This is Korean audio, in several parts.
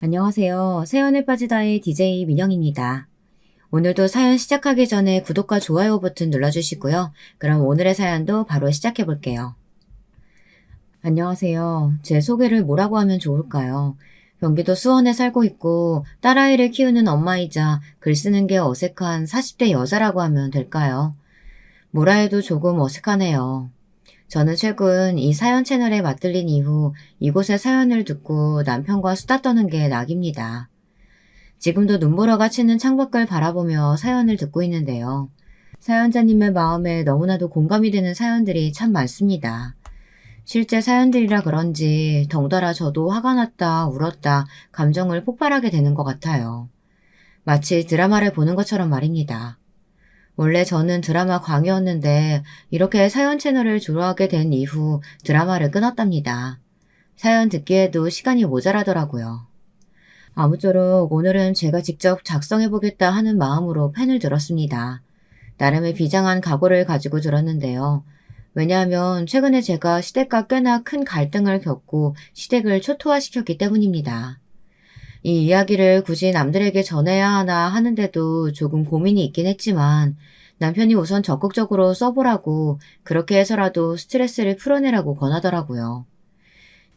안녕하세요. 사연에 빠지다의 DJ 민영입니다. 오늘도 사연 시작하기 전에 구독과 좋아요 버튼 눌러주시고요. 그럼 오늘의 사연도 바로 시작해 볼게요. 안녕하세요. 제 소개를 뭐라고 하면 좋을까요? 경기도 수원에 살고 있고 딸아이를 키우는 엄마이자 글 쓰는 게 어색한 40대 여자라고 하면 될까요? 뭐라 해도 조금 어색하네요. 저는 최근 이 사연 채널에 맞들린 이후 이곳의 사연을 듣고 남편과 수다 떠는 게 낙입니다. 지금도 눈보라가 치는 창밖을 바라보며 사연을 듣고 있는데요. 사연자님의 마음에 너무나도 공감이 되는 사연들이 참 많습니다. 실제 사연들이라 그런지 덩달아 저도 화가 났다, 울었다, 감정을 폭발하게 되는 것 같아요. 마치 드라마를 보는 것처럼 말입니다. 원래 저는 드라마 광이었는데 이렇게 사연 채널을 좋아하게 된 이후 드라마를 끊었답니다. 사연 듣기에도 시간이 모자라더라고요. 아무쪼록 오늘은 제가 직접 작성해보겠다 하는 마음으로 펜을 들었습니다. 나름의 비장한 각오를 가지고 들었는데요. 왜냐하면 최근에 제가 시댁과 꽤나 큰 갈등을 겪고 시댁을 초토화시켰기 때문입니다. 이 이야기를 굳이 남들에게 전해야 하나 하는데도 조금 고민이 있긴 했지만 남편이 우선 적극적으로 써보라고 그렇게 해서라도 스트레스를 풀어내라고 권하더라고요.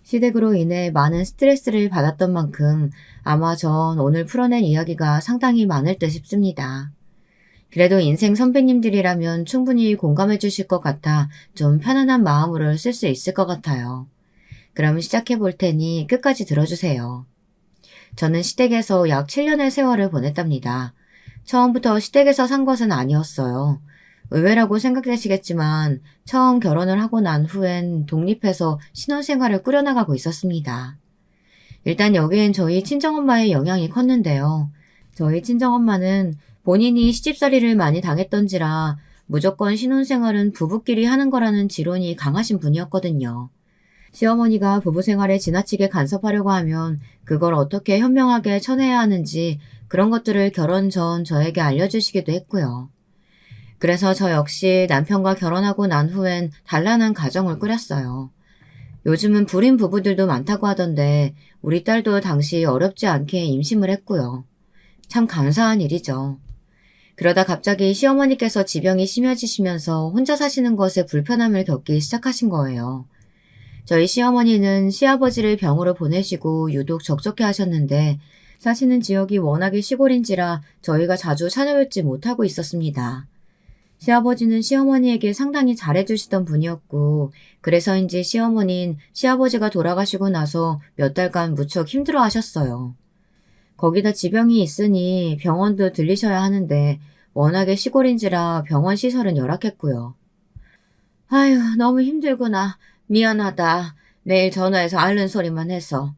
시댁으로 인해 많은 스트레스를 받았던 만큼 아마 전 오늘 풀어낸 이야기가 상당히 많을 듯 싶습니다. 그래도 인생 선배님들이라면 충분히 공감해 주실 것 같아 좀 편안한 마음으로 쓸 수 있을 것 같아요. 그럼 시작해 볼 테니 끝까지 들어주세요. 저는 시댁에서 약 7년의 세월을 보냈답니다. 처음부터 시댁에서 산 것은 아니었어요. 의외라고 생각되시겠지만 처음 결혼을 하고 난 후엔 독립해서 신혼생활을 꾸려나가고 있었습니다. 일단 여기엔 저희 친정엄마의 영향이 컸는데요. 저희 친정엄마는 본인이 시집살이를 많이 당했던지라 무조건 신혼생활은 부부끼리 하는 거라는 지론이 강하신 분이었거든요. 시어머니가 부부 생활에 지나치게 간섭하려고 하면 그걸 어떻게 현명하게 쳐내야 하는지 그런 것들을 결혼 전 저에게 알려주시기도 했고요. 그래서 저 역시 남편과 결혼하고 난 후엔 단란한 가정을 꾸렸어요. 요즘은 불임 부부들도 많다고 하던데 우리 딸도 당시 어렵지 않게 임신을 했고요. 참 감사한 일이죠. 그러다 갑자기 시어머니께서 지병이 심해지시면서 혼자 사시는 것에 불편함을 겪기 시작하신 거예요. 저희 시어머니는 시아버지를 병으로 보내시고 유독 적적해 하셨는데 사시는 지역이 워낙에 시골인지라 저희가 자주 찾아뵙지 못하고 있었습니다. 시아버지는 시어머니에게 상당히 잘해주시던 분이었고 그래서인지 시어머니는 시아버지가 돌아가시고 나서 몇 달간 무척 힘들어 하셨어요. 거기다 지병이 있으니 병원도 들리셔야 하는데 워낙에 시골인지라 병원 시설은 열악했고요. 아휴, 너무 힘들구나. 미안하다. 매일 전화해서 앓는 소리만 해서.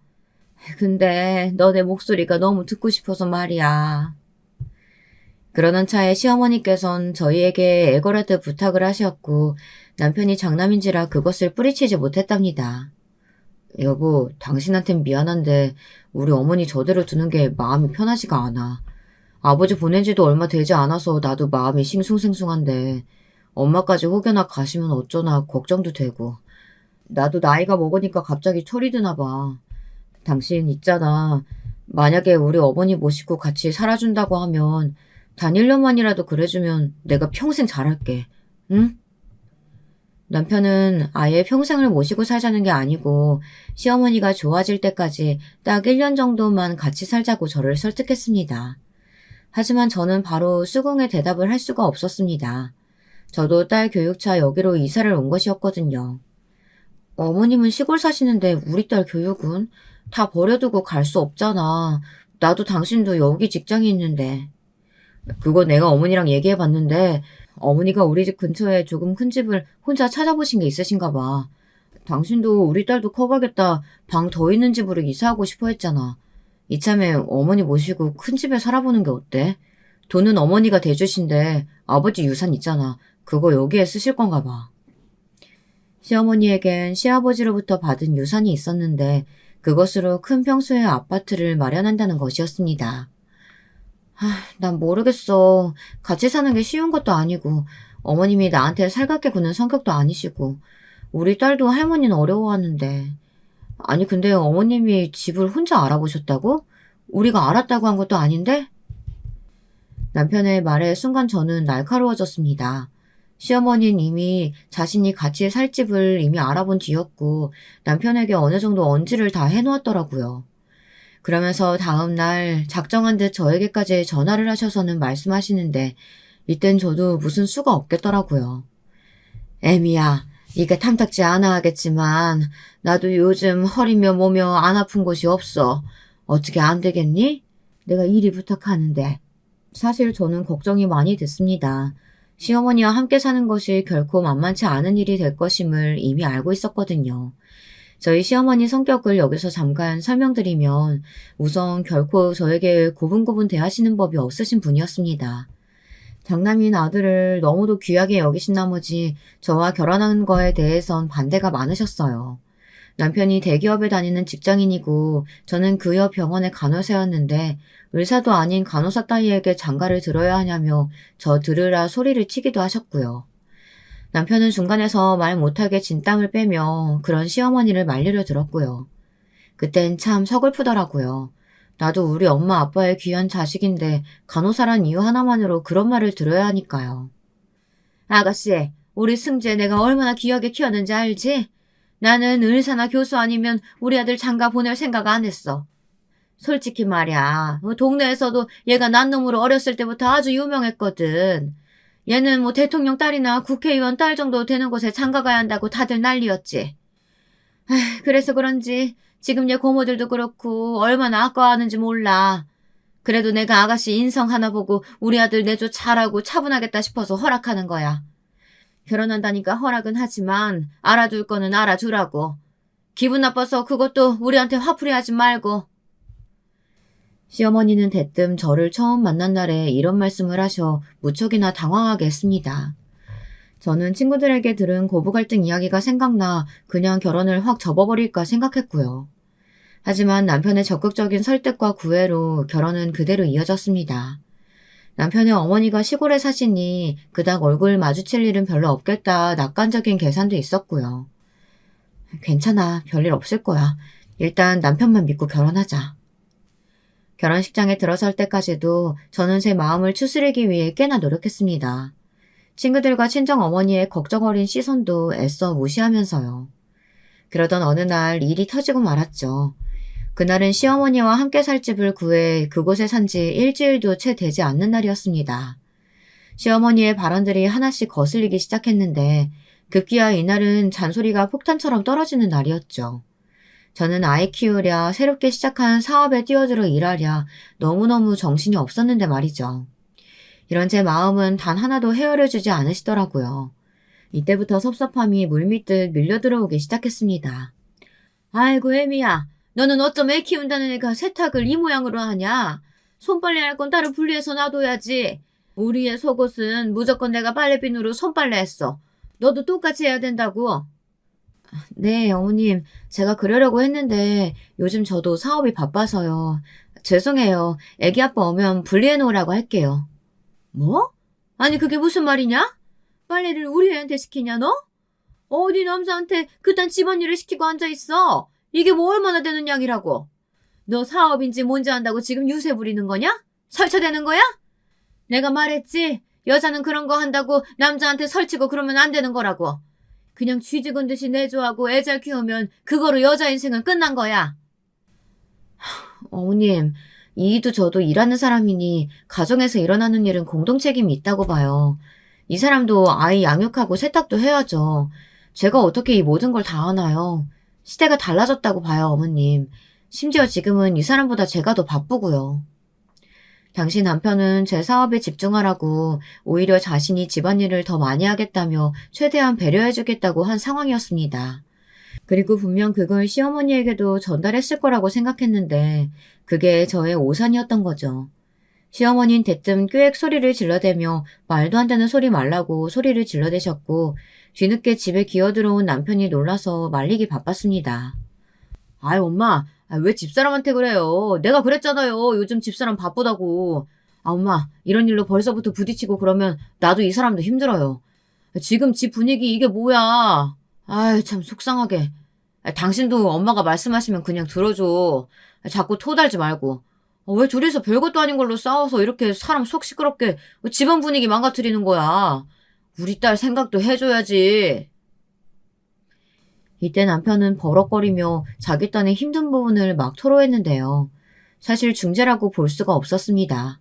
근데 너네 목소리가 너무 듣고 싶어서 말이야. 그러던 차에 시어머니께선 저희에게 에거라드 부탁을 하셨고 남편이 장남인지라 그것을 뿌리치지 못했답니다. 여보, 당신한텐 미안한데 우리 어머니 저대로 두는 게 마음이 편하지가 않아. 아버지 보낸 지도 얼마 되지 않아서 나도 마음이 싱숭생숭한데 엄마까지 혹여나 가시면 어쩌나 걱정도 되고 나도 나이가 먹으니까 갑자기 철이 드나 봐. 당신 있잖아. 만약에 우리 어머니 모시고 같이 살아준다고 하면 단 1년만이라도 그래주면 내가 평생 잘할게. 응? 남편은 아예 평생을 모시고 살자는 게 아니고 시어머니가 좋아질 때까지 딱 1년 정도만 같이 살자고 저를 설득했습니다. 하지만 저는 바로 수긍의 대답을 할 수가 없었습니다. 저도 딸 교육차 여기로 이사를 온 것이었거든요. 어머님은 시골 사시는데 우리 딸 교육은? 다 버려두고 갈 수 없잖아. 나도 당신도 여기 직장이 있는데. 그거 내가 어머니랑 얘기해봤는데 어머니가 우리 집 근처에 조금 큰 집을 혼자 찾아보신 게 있으신가 봐. 당신도 우리 딸도 커가겠다 방 더 있는 집으로 이사하고 싶어 했잖아. 이참에 어머니 모시고 큰 집에 살아보는 게 어때? 돈은 어머니가 대주신데 아버지 유산 있잖아. 그거 여기에 쓰실 건가 봐. 시어머니에겐 시아버지로부터 받은 유산이 있었는데 그것으로 큰 평수의 아파트를 마련한다는 것이었습니다. 난 모르겠어. 같이 사는 게 쉬운 것도 아니고 어머님이 나한테 살갑게 구는 성격도 아니시고 우리 딸도 할머니는 어려워하는데. 아니 근데 어머님이 집을 혼자 알아보셨다고? 우리가 알았다고 한 것도 아닌데? 남편의 말에 순간 저는 날카로워졌습니다. 시어머니는 이미 자신이 같이 살 집을 이미 알아본 뒤였고 남편에게 어느 정도 언지를 다 해놓았더라고요. 그러면서 다음 날 작정한 듯 저에게까지 전화를 하셔서는 말씀하시는데 이땐 저도 무슨 수가 없겠더라고요. 애미야, 이게 탐탁지 않아 하겠지만 나도 요즘 허리며 뭐며 안 아픈 곳이 없어. 어떻게 안 되겠니? 내가 이리 부탁하는데. 사실 저는 걱정이 많이 됐습니다. 시어머니와 함께 사는 것이 결코 만만치 않은 일이 될 것임을 이미 알고 있었거든요. 저희 시어머니 성격을 여기서 잠깐 설명드리면 우선 결코 저에게 고분고분 대하시는 법이 없으신 분이었습니다. 장남인 아들을 너무도 귀하게 여기신 나머지 저와 결혼한 거에 대해선 반대가 많으셨어요. 남편이 대기업에 다니는 직장인이고 저는 그 옆 병원의 간호사였는데 의사도 아닌 간호사 따위에게 장가를 들어야 하냐며 저 들으라 소리를 치기도 하셨고요. 남편은 중간에서 말 못하게 진땀을 빼며 그런 시어머니를 말리려 들었고요. 그땐 참 서글프더라고요. 나도 우리 엄마 아빠의 귀한 자식인데 간호사란 이유 하나만으로 그런 말을 들어야 하니까요. 아가씨, 우리 승재 내가 얼마나 귀하게 키웠는지 알지? 나는 의사나 교수 아니면 우리 아들 장가 보낼 생각 안 했어. 솔직히 말이야. 동네에서도 얘가 난 놈으로 어렸을 때부터 아주 유명했거든. 얘는 뭐 대통령 딸이나 국회의원 딸 정도 되는 곳에 장가 가야 한다고 다들 난리였지. 그래서 그런지 지금 얘 고모들도 그렇고 얼마나 아까워하는지 몰라. 그래도 내가 아가씨 인성 하나 보고 우리 아들 내조 잘하고 차분하겠다 싶어서 허락하는 거야. 결혼한다니까 허락은 하지만 알아둘 거는 알아두라고. 기분 나빠서 그것도 우리한테 화풀이하지 말고. 시어머니는 대뜸 저를 처음 만난 날에 이런 말씀을 하셔 무척이나 당황하게 했습니다. 저는 친구들에게 들은 고부 갈등 이야기가 생각나 그냥 결혼을 확 접어버릴까 생각했고요. 하지만 남편의 적극적인 설득과 구애로 결혼은 그대로 이어졌습니다. 남편의 어머니가 시골에 사시니 그닥 얼굴 마주칠 일은 별로 없겠다 낙관적인 계산도 있었고요. 괜찮아, 별일 없을 거야. 일단 남편만 믿고 결혼하자. 결혼식장에 들어설 때까지도 저는 제 마음을 추스리기 위해 꽤나 노력했습니다. 친구들과 친정어머니의 걱정 어린 시선도 애써 무시하면서요. 그러던 어느 날 일이 터지고 말았죠. 그날은 시어머니와 함께 살 집을 구해 그곳에 산 지 일주일도 채 되지 않는 날이었습니다. 시어머니의 발언들이 하나씩 거슬리기 시작했는데 급기야 이날은 잔소리가 폭탄처럼 떨어지는 날이었죠. 저는 아이 키우랴 새롭게 시작한 사업에 뛰어들어 일하랴 너무너무 정신이 없었는데 말이죠. 이런 제 마음은 단 하나도 헤아려주지 않으시더라고요. 이때부터 섭섭함이 물밀듯 밀려들어오기 시작했습니다. 아이고 애미야, 너는 어쩜 애 키운다는 애가 세탁을 이 모양으로 하냐? 손빨래 할 건 따로 분리해서 놔둬야지. 우리 애 속옷은 무조건 내가 빨래비누로 손빨래 했어. 너도 똑같이 해야 된다고. 네, 어머님. 제가 그러려고 했는데 요즘 저도 사업이 바빠서요. 죄송해요. 애기 아빠 오면 분리해 놓으라고 할게요. 뭐? 아니 그게 무슨 말이냐? 빨래를 우리 애한테 시키냐 너? 어디 남자한테 그딴 집안일을 시키고 앉아있어? 이게 뭐 얼마나 되는 양이라고? 너 사업인지 뭔지 안다고 지금 유세 부리는 거냐? 설쳐대는 거야? 내가 말했지? 여자는 그런 거 한다고 남자한테 설치고 그러면 안 되는 거라고. 그냥 쥐죽은 듯이 내조하고 애 잘 키우면 그거로 여자 인생은 끝난 거야. 어머님, 이도 저도 일하는 사람이니 가정에서 일어나는 일은 공동 책임이 있다고 봐요. 이 사람도 아이 양육하고 세탁도 해야죠. 제가 어떻게 이 모든 걸 다 하나요? 시대가 달라졌다고 봐요, 어머님. 심지어 지금은 이 사람보다 제가 더 바쁘고요. 당시 남편은 제 사업에 집중하라고 오히려 자신이 집안일을 더 많이 하겠다며 최대한 배려해주겠다고 한 상황이었습니다. 그리고 분명 그걸 시어머니에게도 전달했을 거라고 생각했는데 그게 저의 오산이었던 거죠. 시어머니는 대뜸 꾀액 소리를 질러대며 말도 안 되는 소리 말라고 소리를 질러대셨고 뒤늦게 집에 기어들어온 남편이 놀라서 말리기 바빴습니다. 아이 엄마, 왜 집사람한테 그래요? 내가 그랬잖아요. 요즘 집사람 바쁘다고. 아 엄마, 이런 일로 벌써부터 부딪히고 그러면 나도 이 사람도 힘들어요. 지금 집 분위기 이게 뭐야. 아이 참 속상하게. 당신도 엄마가 말씀하시면 그냥 들어줘. 자꾸 토달지 말고. 왜 둘이서 별것도 아닌 걸로 싸워서 이렇게 사람 속 시끄럽게 집안 분위기 망가뜨리는 거야. 우리 딸 생각도 해줘야지. 이때 남편은 버럭거리며 자기 딴의 힘든 부분을 막 토로했는데요. 사실 중재라고 볼 수가 없었습니다.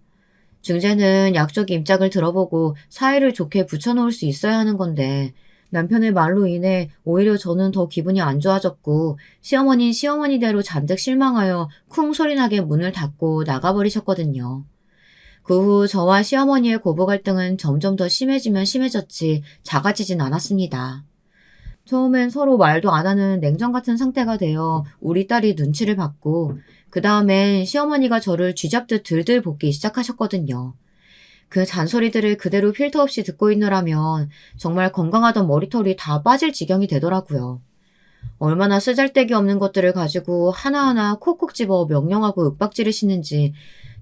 중재는 약적 입장을 들어보고 사이를 좋게 붙여놓을 수 있어야 하는 건데 남편의 말로 인해 오히려 저는 더 기분이 안 좋아졌고 시어머니는 시어머니대로 잔뜩 실망하여 쿵 소리나게 문을 닫고 나가버리셨거든요. 그 후 저와 시어머니의 고부 갈등은 점점 더 심해지면 심해졌지 작아지진 않았습니다. 처음엔 서로 말도 안 하는 냉전 같은 상태가 되어 우리 딸이 눈치를 받고 그 다음엔 시어머니가 저를 쥐잡듯 들들 볶기 시작하셨거든요. 그 잔소리들을 그대로 필터 없이 듣고 있느라면 정말 건강하던 머리털이 다 빠질 지경이 되더라고요. 얼마나 쓰잘데기 없는 것들을 가지고 하나하나 콕콕 집어 명령하고 윽박지르시는지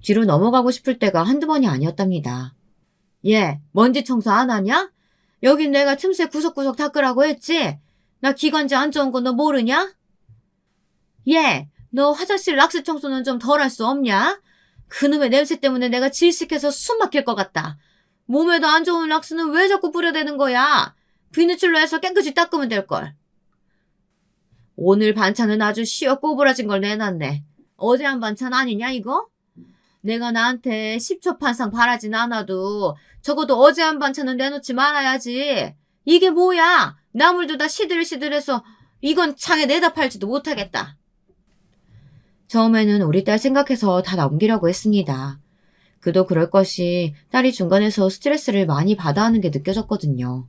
뒤로 넘어가고 싶을 때가 한두 번이 아니었답니다. 얘, 먼지 청소 안 하냐? 여긴 내가 틈새 구석구석 닦으라고 했지? 나 기관지 안 좋은 거 너 모르냐? 얘, 너 화장실 락스 청소는 좀 덜 할 수 없냐? 그놈의 냄새 때문에 내가 질식해서 숨 막힐 것 같다. 몸에도 안 좋은 락스는 왜 자꾸 뿌려대는 거야? 비누칠로 해서 깨끗이 닦으면 될걸. 오늘 반찬은 아주 쉬어 꼬부라진 걸 내놨네. 어제 한 반찬 아니냐 이거? 내가 나한테 10초 판상 바라진 않아도 적어도 어제 한 반찬은 내놓지 말아야지. 이게 뭐야? 나물도 다 시들시들해서 이건 창에 내다 팔지도 못하겠다. 처음에는 우리 딸 생각해서 다 넘기려고 했습니다. 그도 그럴 것이 딸이 중간에서 스트레스를 많이 받아 하는 게 느껴졌거든요.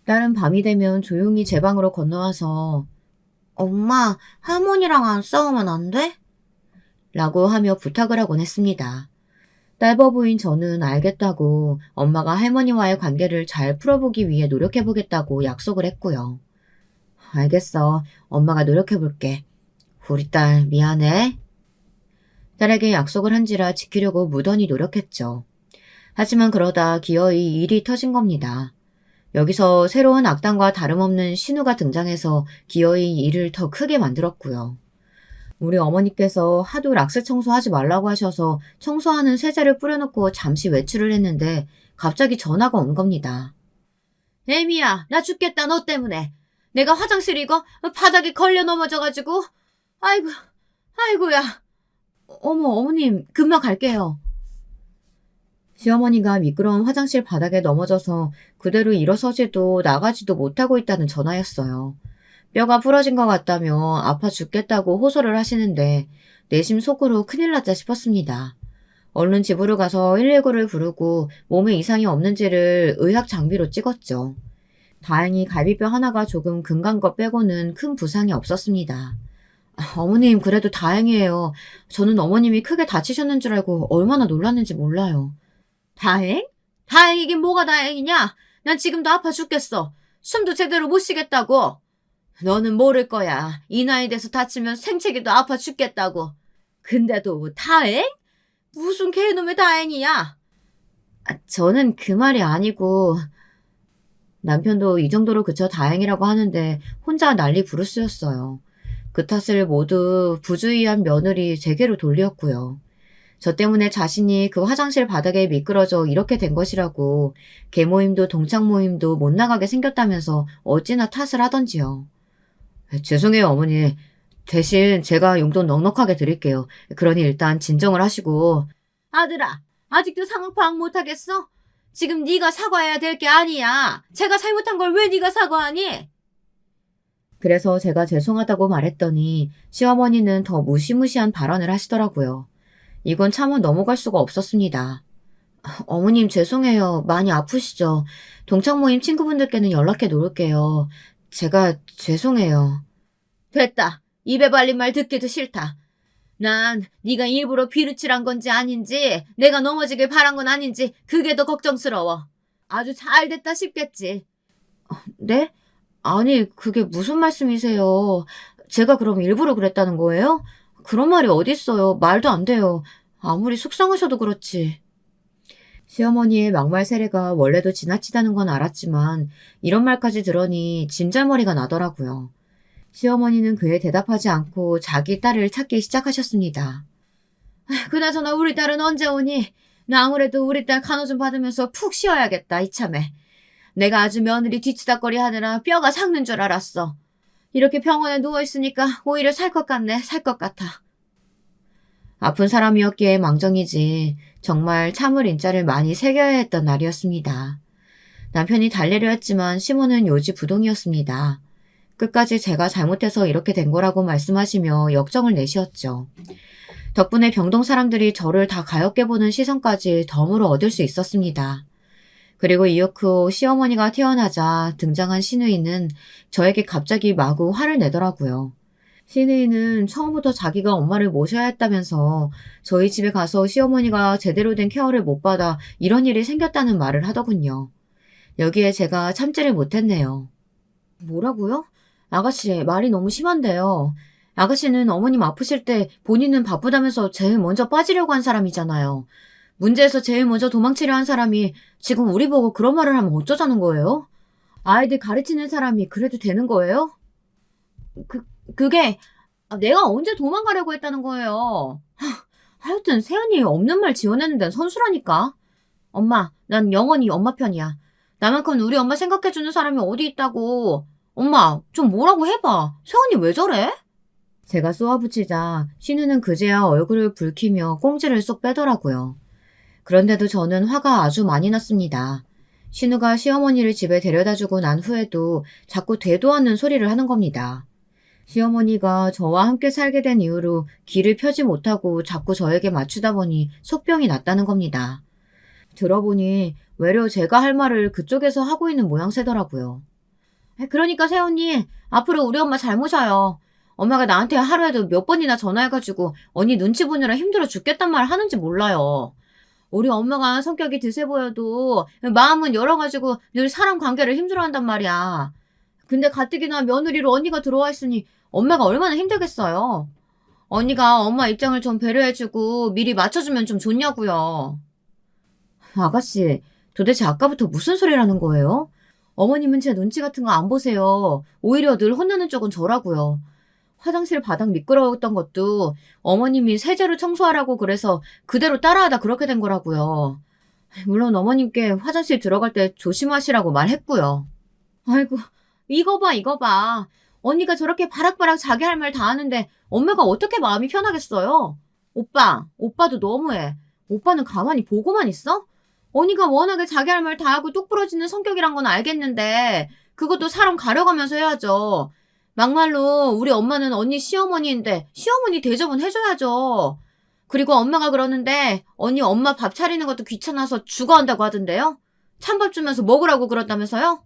딸은 밤이 되면 조용히 제 방으로 건너와서 엄마, 할머니랑 안 싸우면 안 돼? 라고 하며 부탁을 하곤 했습니다. 딸버부인 저는 알겠다고 엄마가 할머니와의 관계를 잘 풀어보기 위해 노력해보겠다고 약속을 했고요. 알겠어. 엄마가 노력해볼게. 우리 딸 미안해. 딸에게 약속을 한지라 지키려고 무던히 노력했죠. 하지만 그러다 기어이 일이 터진 겁니다. 여기서 새로운 악당과 다름없는 신우가 등장해서 기어이 일을 더 크게 만들었고요. 우리 어머니께서 하도 락스 청소하지 말라고 하셔서 청소하는 세제를 뿌려놓고 잠시 외출을 했는데 갑자기 전화가 온 겁니다. 애미야, 나 죽겠다 너 때문에. 내가 화장실 이거 바닥에 걸려 넘어져가지고 아이고야. 어머 어머님 금방 갈게요. 시어머니가 미끄러운 화장실 바닥에 넘어져서 그대로 일어서지도 나가지도 못하고 있다는 전화였어요. 뼈가 부러진 것 같다며 아파 죽겠다고 호소를 하시는데 내심 속으로 큰일 났다 싶었습니다. 얼른 집으로 가서 119를 부르고 몸에 이상이 없는지를 의학 장비로 찍었죠. 다행히 갈비뼈 하나가 조금 금간 것 빼고는 큰 부상이 없었습니다. 어머님 그래도 다행이에요. 저는 어머님이 크게 다치셨는 줄 알고 얼마나 놀랐는지 몰라요. 다행? 다행이긴 뭐가 다행이냐? 난 지금도 아파 죽겠어. 숨도 제대로 못 쉬겠다고. 너는 모를 거야. 이 나이 돼서 다치면 생체기도 아파 죽겠다고. 근데도 다행? 무슨 개놈의 다행이야? 저는 그 말이 아니고 남편도 이 정도로 그쳐 다행이라고 하는데 혼자 난리 부르스였어요. 그 탓을 모두 부주의한 며느리 제게로 돌렸고요. 저 때문에 자신이 그 화장실 바닥에 미끄러져 이렇게 된 것이라고 계모임도 동창모임도 못 나가게 생겼다면서 어찌나 탓을 하던지요. 죄송해요 어머니. 대신 제가 용돈 넉넉하게 드릴게요. 그러니 일단 진정을 하시고. 아들아, 아직도 상황 파악 못하겠어? 지금 네가 사과해야 될 게 아니야. 제가 잘못한 걸 왜 네가 사과하니? 그래서 제가 죄송하다고 말했더니 시어머니는 더 무시무시한 발언을 하시더라고요. 이건 차마 넘어갈 수가 없었습니다. 어머님 죄송해요. 많이 아프시죠? 동창 모임 친구분들께는 연락해 놓을게요. 제가 죄송해요. 됐다. 입에 발린 말 듣기도 싫다. 난 네가 일부러 비루칠한 건지 아닌지 내가 넘어지길 바란 건 아닌지 그게 더 걱정스러워. 아주 잘 됐다 싶겠지. 네? 아니 그게 무슨 말씀이세요. 제가 그럼 일부러 그랬다는 거예요? 그런 말이 어딨어요. 말도 안 돼요. 아무리 속상하셔도 그렇지. 시어머니의 막말 세례가 원래도 지나치다는 건 알았지만 이런 말까지 들으니 진절머리가 나더라고요. 시어머니는 그에 대답하지 않고 자기 딸을 찾기 시작하셨습니다. 그나저나 우리 딸은 언제 오니? 나 아무래도 우리 딸 간호 좀 받으면서 푹 쉬어야겠다, 이참에. 내가 아주 며느리 뒤치다꺼리 하느라 뼈가 삭는 줄 알았어. 이렇게 병원에 누워있으니까 오히려 살 것 같네, 살 것 같아. 아픈 사람이었기에 망정이지 정말 참을 인자를 많이 새겨야 했던 날이었습니다. 남편이 달래려 했지만 시모는 요지부동이었습니다. 끝까지 제가 잘못해서 이렇게 된 거라고 말씀하시며 역정을 내시었죠. 덕분에 병동 사람들이 저를 다 가엾게 보는 시선까지 덤으로 얻을 수 있었습니다. 그리고 이윽고 시어머니가 태어나자 등장한 시누이는 저에게 갑자기 마구 화를 내더라고요. 시누이는 처음부터 자기가 엄마를 모셔야 했다면서 저희 집에 가서 시어머니가 제대로 된 케어를 못 받아 이런 일이 생겼다는 말을 하더군요. 여기에 제가 참지를 못했네요. 뭐라고요? 아가씨, 말이 너무 심한데요. 아가씨는 어머님 아프실 때 본인은 바쁘다면서 제일 먼저 빠지려고 한 사람이잖아요. 문제에서 제일 먼저 도망치려 한 사람이 지금 우리 보고 그런 말을 하면 어쩌자는 거예요? 아이들 가르치는 사람이 그래도 되는 거예요? 그게 내가 언제 도망가려고 했다는 거예요. 하여튼 세연이 없는 말 지어내는 데는 선수라니까. 엄마, 난 영원히 엄마 편이야. 나만큼 우리 엄마 생각해주는 사람이 어디 있다고. 엄마, 좀 뭐라고 해봐. 세연이 왜 저래? 제가 쏘아붙이자 신우는 그제야 얼굴을 붉히며 꽁지를 쏙 빼더라고요. 그런데도 저는 화가 아주 많이 났습니다. 신우가 시어머니를 집에 데려다주고 난 후에도 자꾸 되도 않는 소리를 하는 겁니다. 시어머니가 저와 함께 살게 된 이후로 기를 펴지 못하고 자꾸 저에게 맞추다 보니 속병이 났다는 겁니다. 들어보니 외려 제가 할 말을 그쪽에서 하고 있는 모양새더라고요. 그러니까 새언니, 앞으로 우리 엄마 잘 모셔요. 엄마가 나한테 하루에도 몇 번이나 전화해가지고 언니 눈치 보느라 힘들어 죽겠단 말 하는지 몰라요. 우리 엄마가 성격이 드세 보여도 마음은 열어가지고 늘 사람 관계를 힘들어한단 말이야. 근데 가뜩이나 며느리로 언니가 들어와 있으니 엄마가 얼마나 힘들겠어요. 언니가 엄마 입장을 좀 배려해주고 미리 맞춰주면 좀 좋냐고요. 아가씨, 도대체 아까부터 무슨 소리라는 거예요? 어머님은 제 눈치 같은 거 안 보세요. 오히려 늘 혼나는 쪽은 저라고요. 화장실 바닥 미끄러웠던 것도 어머님이 세제로 청소하라고 그래서 그대로 따라하다 그렇게 된 거라고요. 물론 어머님께 화장실 들어갈 때 조심하시라고 말했고요. 아이고, 이거 봐, 이거 봐. 언니가 저렇게 바락바락 자기 할 말 다 하는데 엄마가 어떻게 마음이 편하겠어요? 오빠도 너무해. 오빠는 가만히 보고만 있어? 언니가 워낙에 자기 할 말 다 하고 똑 부러지는 성격이란 건 알겠는데 그것도 사람 가려가면서 해야죠. 막말로 우리 엄마는 언니 시어머니인데 시어머니 대접은 해줘야죠. 그리고 엄마가 그러는데 언니 엄마 밥 차리는 것도 귀찮아서 죽어한다고 하던데요? 찬밥 주면서 먹으라고 그랬다면서요?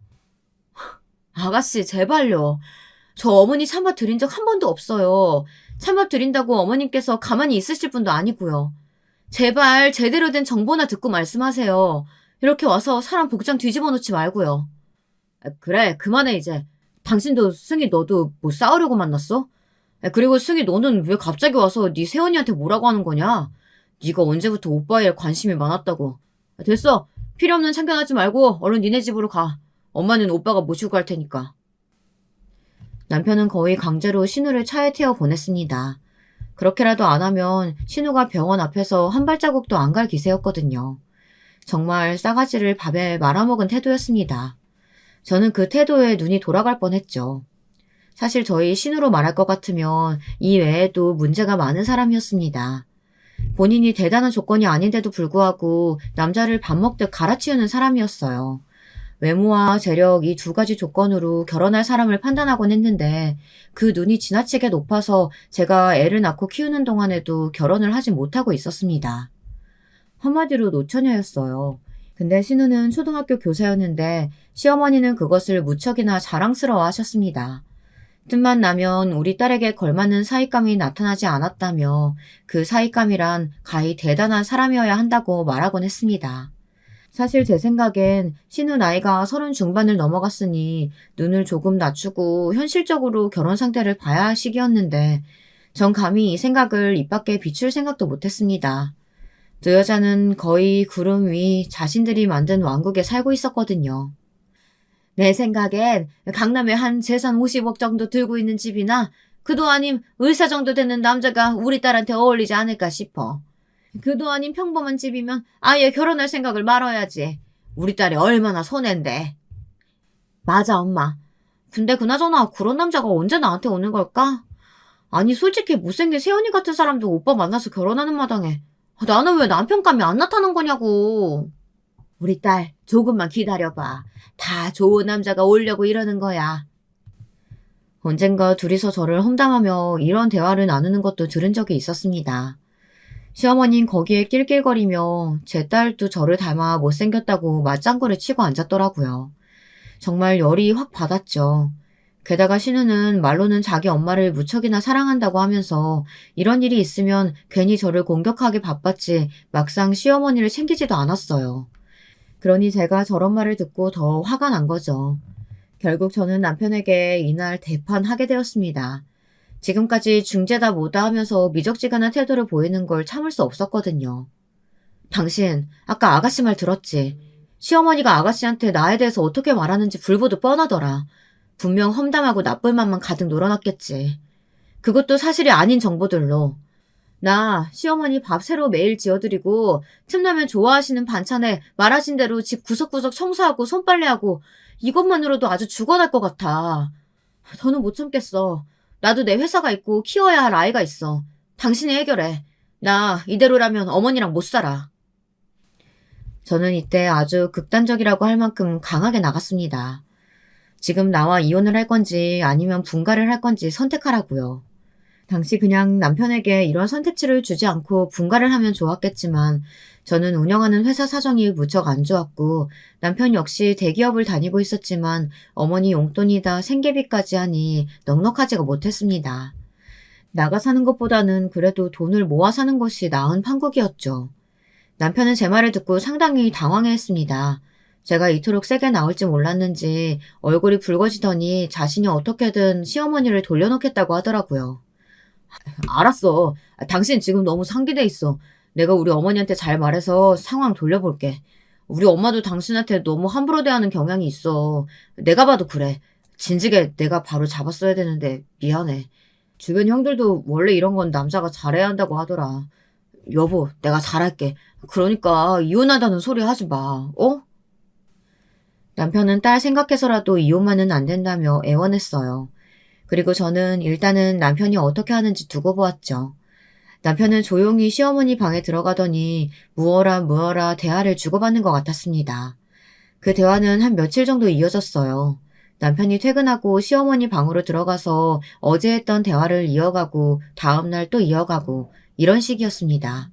아가씨 제발요. 저 어머니 찬밥 드린 적 한 번도 없어요. 찬밥 드린다고 어머님께서 가만히 있으실 분도 아니고요. 제발 제대로 된 정보나 듣고 말씀하세요. 이렇게 와서 사람 복장 뒤집어 놓지 말고요. 그래, 그만해 이제. 당신도 승희 너도 뭐 싸우려고 만났어? 그리고 승희 너는 왜 갑자기 와서 네 새언니한테 뭐라고 하는 거냐? 네가 언제부터 오빠에 관심이 많았다고. 됐어. 필요 없는 참견하지 말고 얼른 니네 집으로 가. 엄마는 오빠가 모시고 갈 테니까. 남편은 거의 강제로 신우를 차에 태워 보냈습니다. 그렇게라도 안 하면 신우가 병원 앞에서 한 발자국도 안 갈 기세였거든요. 정말 싸가지를 밥에 말아먹은 태도였습니다. 저는 그 태도에 눈이 돌아갈 뻔했죠. 사실 저희 신우로 말할 것 같으면 이 외에도 문제가 많은 사람이었습니다. 본인이 대단한 조건이 아닌데도 불구하고 남자를 밥 먹듯 갈아치우는 사람이었어요. 외모와 재력 이 두 가지 조건으로 결혼할 사람을 판단하곤 했는데 그 눈이 지나치게 높아서 제가 애를 낳고 키우는 동안에도 결혼을 하지 못하고 있었습니다. 한마디로 노처녀였어요. 근데 신우는 초등학교 교사였는데 시어머니는 그것을 무척이나 자랑스러워 하셨습니다. 틈만 나면 우리 딸에게 걸맞는 사윗감이 나타나지 않았다며 그 사윗감이란 가히 대단한 사람이어야 한다고 말하곤 했습니다. 사실 제 생각엔 신우 나이가 30 중반을 넘어갔으니 눈을 조금 낮추고 현실적으로 결혼 상태를 봐야 할 시기였는데 전 감히 이 생각을 입 밖에 비출 생각도 못했습니다. 두 여자는 거의 구름 위 자신들이 만든 왕국에 살고 있었거든요. 내 생각엔 강남에 한 재산 50억 정도 들고 있는 집이나 그도 아님 의사 정도 되는 남자가 우리 딸한테 어울리지 않을까 싶어. 그도 아닌 평범한 집이면 아예 결혼할 생각을 말아야지. 우리 딸이 얼마나 손해인데. 맞아, 엄마. 근데 그나저나 그런 남자가 언제 나한테 오는 걸까? 아니, 솔직히 못생긴 세연이 같은 사람도 오빠 만나서 결혼하는 마당에 나는 왜 남편감이 안 나타난 거냐고. 우리 딸, 조금만 기다려봐. 다 좋은 남자가 오려고 이러는 거야. 언젠가 둘이서 저를 험담하며 이런 대화를 나누는 것도 들은 적이 있었습니다. 시어머니는 거기에 낄낄거리며 제 딸도 저를 닮아 못생겼다고 맞장구를 치고 앉았더라고요. 정말 열이 확 받았죠. 게다가 신우는 말로는 자기 엄마를 무척이나 사랑한다고 하면서 이런 일이 있으면 괜히 저를 공격하기 바빴지 막상 시어머니를 챙기지도 않았어요. 그러니 제가 저런 말을 듣고 더 화가 난 거죠. 결국 저는 남편에게 이날 대판하게 되었습니다. 지금까지 중재다 뭐다 하면서 미적지근한 태도를 보이는 걸 참을 수 없었거든요. 당신, 아까 아가씨 말 들었지? 시어머니가 아가씨한테 나에 대해서 어떻게 말하는지 불보듯 뻔하더라. 분명 험담하고 나쁜 맘만 가득 놀아놨겠지. 그것도 사실이 아닌 정보들로. 나 시어머니 밥 새로 매일 지어드리고 틈나면 좋아하시는 반찬에 말하신 대로 집 구석구석 청소하고 손빨래하고 이것만으로도 아주 죽어날 것 같아. 더는 못 참겠어. 나도 내 회사가 있고 키워야 할 아이가 있어. 당신이 해결해. 나 이대로라면 어머니랑 못 살아. 저는 이때 아주 극단적이라고 할 만큼 강하게 나갔습니다. 지금 나와 이혼을 할 건지 아니면 분가를 할 건지 선택하라고요. 당시 그냥 남편에게 이런 선택지를 주지 않고 분가를 하면 좋았겠지만 저는 운영하는 회사 사정이 무척 안 좋았고 남편 역시 대기업을 다니고 있었지만 어머니 용돈이다 생계비까지 하니 넉넉하지가 못했습니다. 나가 사는 것보다는 그래도 돈을 모아 사는 것이 나은 판국이었죠. 남편은 제 말을 듣고 상당히 당황해했습니다. 제가 이토록 세게 나올지 몰랐는지 얼굴이 붉어지더니 자신이 어떻게든 시어머니를 돌려놓겠다고 하더라고요. 알았어. 당신 지금 너무 상기돼 있어. 내가 우리 어머니한테 잘 말해서 상황 돌려볼게. 우리 엄마도 당신한테 너무 함부로 대하는 경향이 있어. 내가 봐도 그래. 진즉에 내가 바로 잡았어야 되는데 미안해. 주변 형들도 원래 이런 건 남자가 잘해야 한다고 하더라. 여보, 내가 잘할게. 그러니까 이혼하다는 소리 하지 마. 어? 남편은 딸 생각해서라도 이혼만은 안 된다며 애원했어요. 그리고 저는 일단은 남편이 어떻게 하는지 두고 보았죠. 남편은 조용히 시어머니 방에 들어가더니 무어라 대화를 주고받는 것 같았습니다. 그 대화는 한 며칠 정도 이어졌어요. 남편이 퇴근하고 시어머니 방으로 들어가서 어제 했던 대화를 이어가고 다음날 또 이어가고 이런 식이었습니다.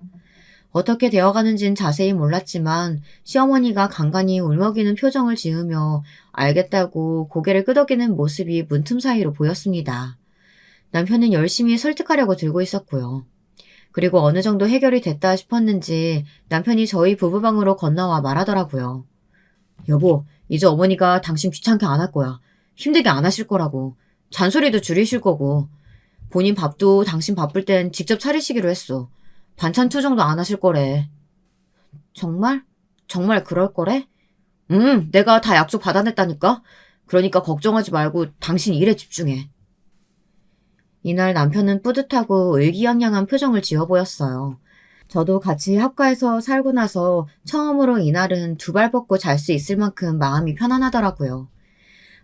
어떻게 되어가는진 자세히 몰랐지만 시어머니가 간간히 울먹이는 표정을 지으며 알겠다고 고개를 끄덕이는 모습이 문틈 사이로 보였습니다. 남편은 열심히 설득하려고 들고 있었고요. 그리고 어느 정도 해결이 됐다 싶었는지 남편이 저희 부부방으로 건너와 말하더라고요. 여보, 이제 어머니가 당신 귀찮게 안 할 거야. 힘들게 안 하실 거라고. 잔소리도 줄이실 거고. 본인 밥도 당신 바쁠 땐 직접 차리시기로 했어. 반찬 투정도 안 하실 거래. 정말? 정말 그럴 거래? 내가 다 약속 받아냈다니까? 그러니까 걱정하지 말고 당신 일에 집중해. 이날 남편은 뿌듯하고 의기양양한 표정을 지어 보였어요. 저도 같이 합가해서 살고 나서 처음으로 이날은 두 발 뻗고 잘 수 있을 만큼 마음이 편안하더라고요.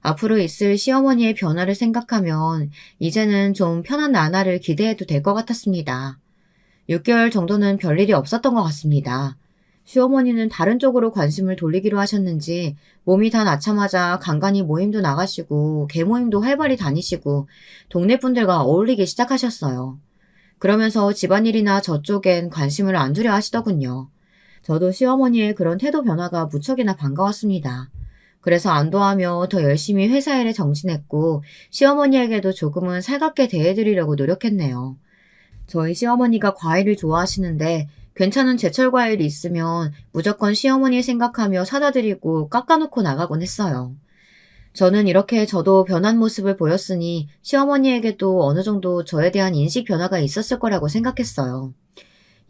앞으로 있을 시어머니의 변화를 생각하면 이제는 좀 편한 나날을 기대해도 될 것 같았습니다. 6개월 정도는 별일이 없었던 것 같습니다. 시어머니는 다른 쪽으로 관심을 돌리기로 하셨는지 몸이 다 낳자마자 간간히 모임도 나가시고 개모임도 활발히 다니시고 동네 분들과 어울리기 시작하셨어요. 그러면서 집안일이나 저쪽엔 관심을 안 두려 하시더군요. 저도 시어머니의 그런 태도 변화가 무척이나 반가웠습니다. 그래서 안도하며 더 열심히 회사 일에 정진했고 시어머니에게도 조금은 살갑게 대해드리려고 노력했네요. 저희 시어머니가 과일을 좋아하시는데 괜찮은 제철 과일이 있으면 무조건 시어머니 생각하며 사다 드리고 깎아놓고 나가곤 했어요. 저는 이렇게 저도 변한 모습을 보였으니 시어머니에게도 어느 정도 저에 대한 인식 변화가 있었을 거라고 생각했어요.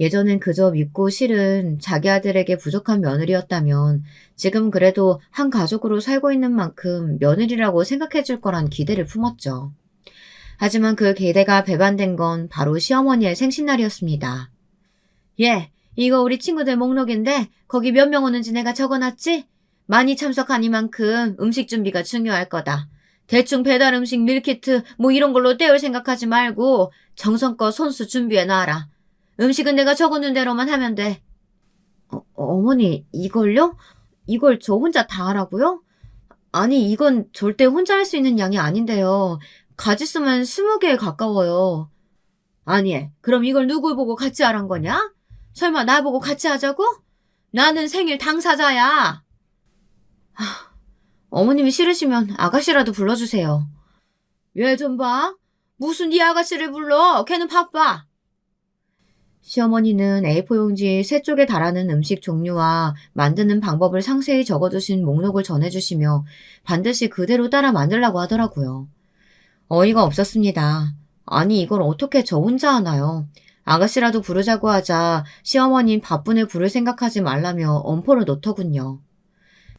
예전엔 그저 밉고 싫은 자기 아들에게 부족한 며느리였다면 지금 그래도 한 가족으로 살고 있는 만큼 며느리라고 생각해 줄 거란 기대를 품었죠. 하지만 그 기대가 배반된 건 바로 시어머니의 생신날이었습니다. 이거 우리 친구들 목록인데 거기 몇 명 오는지 내가 적어놨지? 많이 참석한 이만큼 음식 준비가 중요할 거다. 대충 배달 음식 밀키트 뭐 이런 걸로 때울 생각하지 말고 정성껏 손수 준비해 놔라. 음식은 내가 적어놓은 대로만 하면 돼. 어머니, 이걸요? 이걸 저 혼자 다 하라고요? 아니, 이건 절대 혼자 할 수 있는 양이 아닌데요. 가짓수만 20개에 가까워요. 아니, 그럼 이걸 누굴 보고 같이 하란 거냐? 설마 나보고 같이 하자고? 나는 생일 당사자야. 어머님이 싫으시면 아가씨라도 불러주세요. 얘 좀 봐. 무슨 네 아가씨를 불러? 걔는 바빠. 시어머니는 A4 용지 3쪽에 달하는 음식 종류와 만드는 방법을 상세히 적어두신 목록을 전해주시며 반드시 그대로 따라 만들라고 하더라고요. 어이가 없었습니다. 아니, 이걸 어떻게 저 혼자 하나요? 아가씨라도 부르자고 하자 시어머님 바쁜 애 부를 생각하지 말라며 엄포를 놓더군요.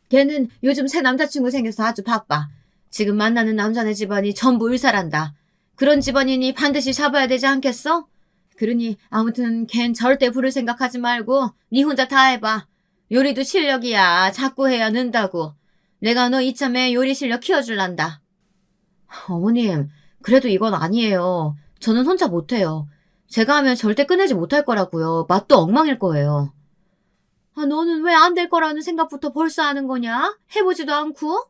걔는 요즘 새 남자친구 생겨서 아주 바빠. 지금 만나는 남자네 집안이 전부 을사란다. 그런 집안이니 반드시 잡아야 되지 않겠어? 그러니 아무튼 걘 절대 부를 생각하지 말고 네 혼자 다 해봐. 요리도 실력이야. 자꾸 해야 는다고. 내가 너 이참에 요리 실력 키워줄란다. 어머님, 그래도 이건 아니에요. 저는 혼자 못해요. 제가 하면 절대 끝내지 못할 거라고요. 맛도 엉망일 거예요. 너는 왜 안 될 거라는 생각부터 벌써 하는 거냐? 해보지도 않고?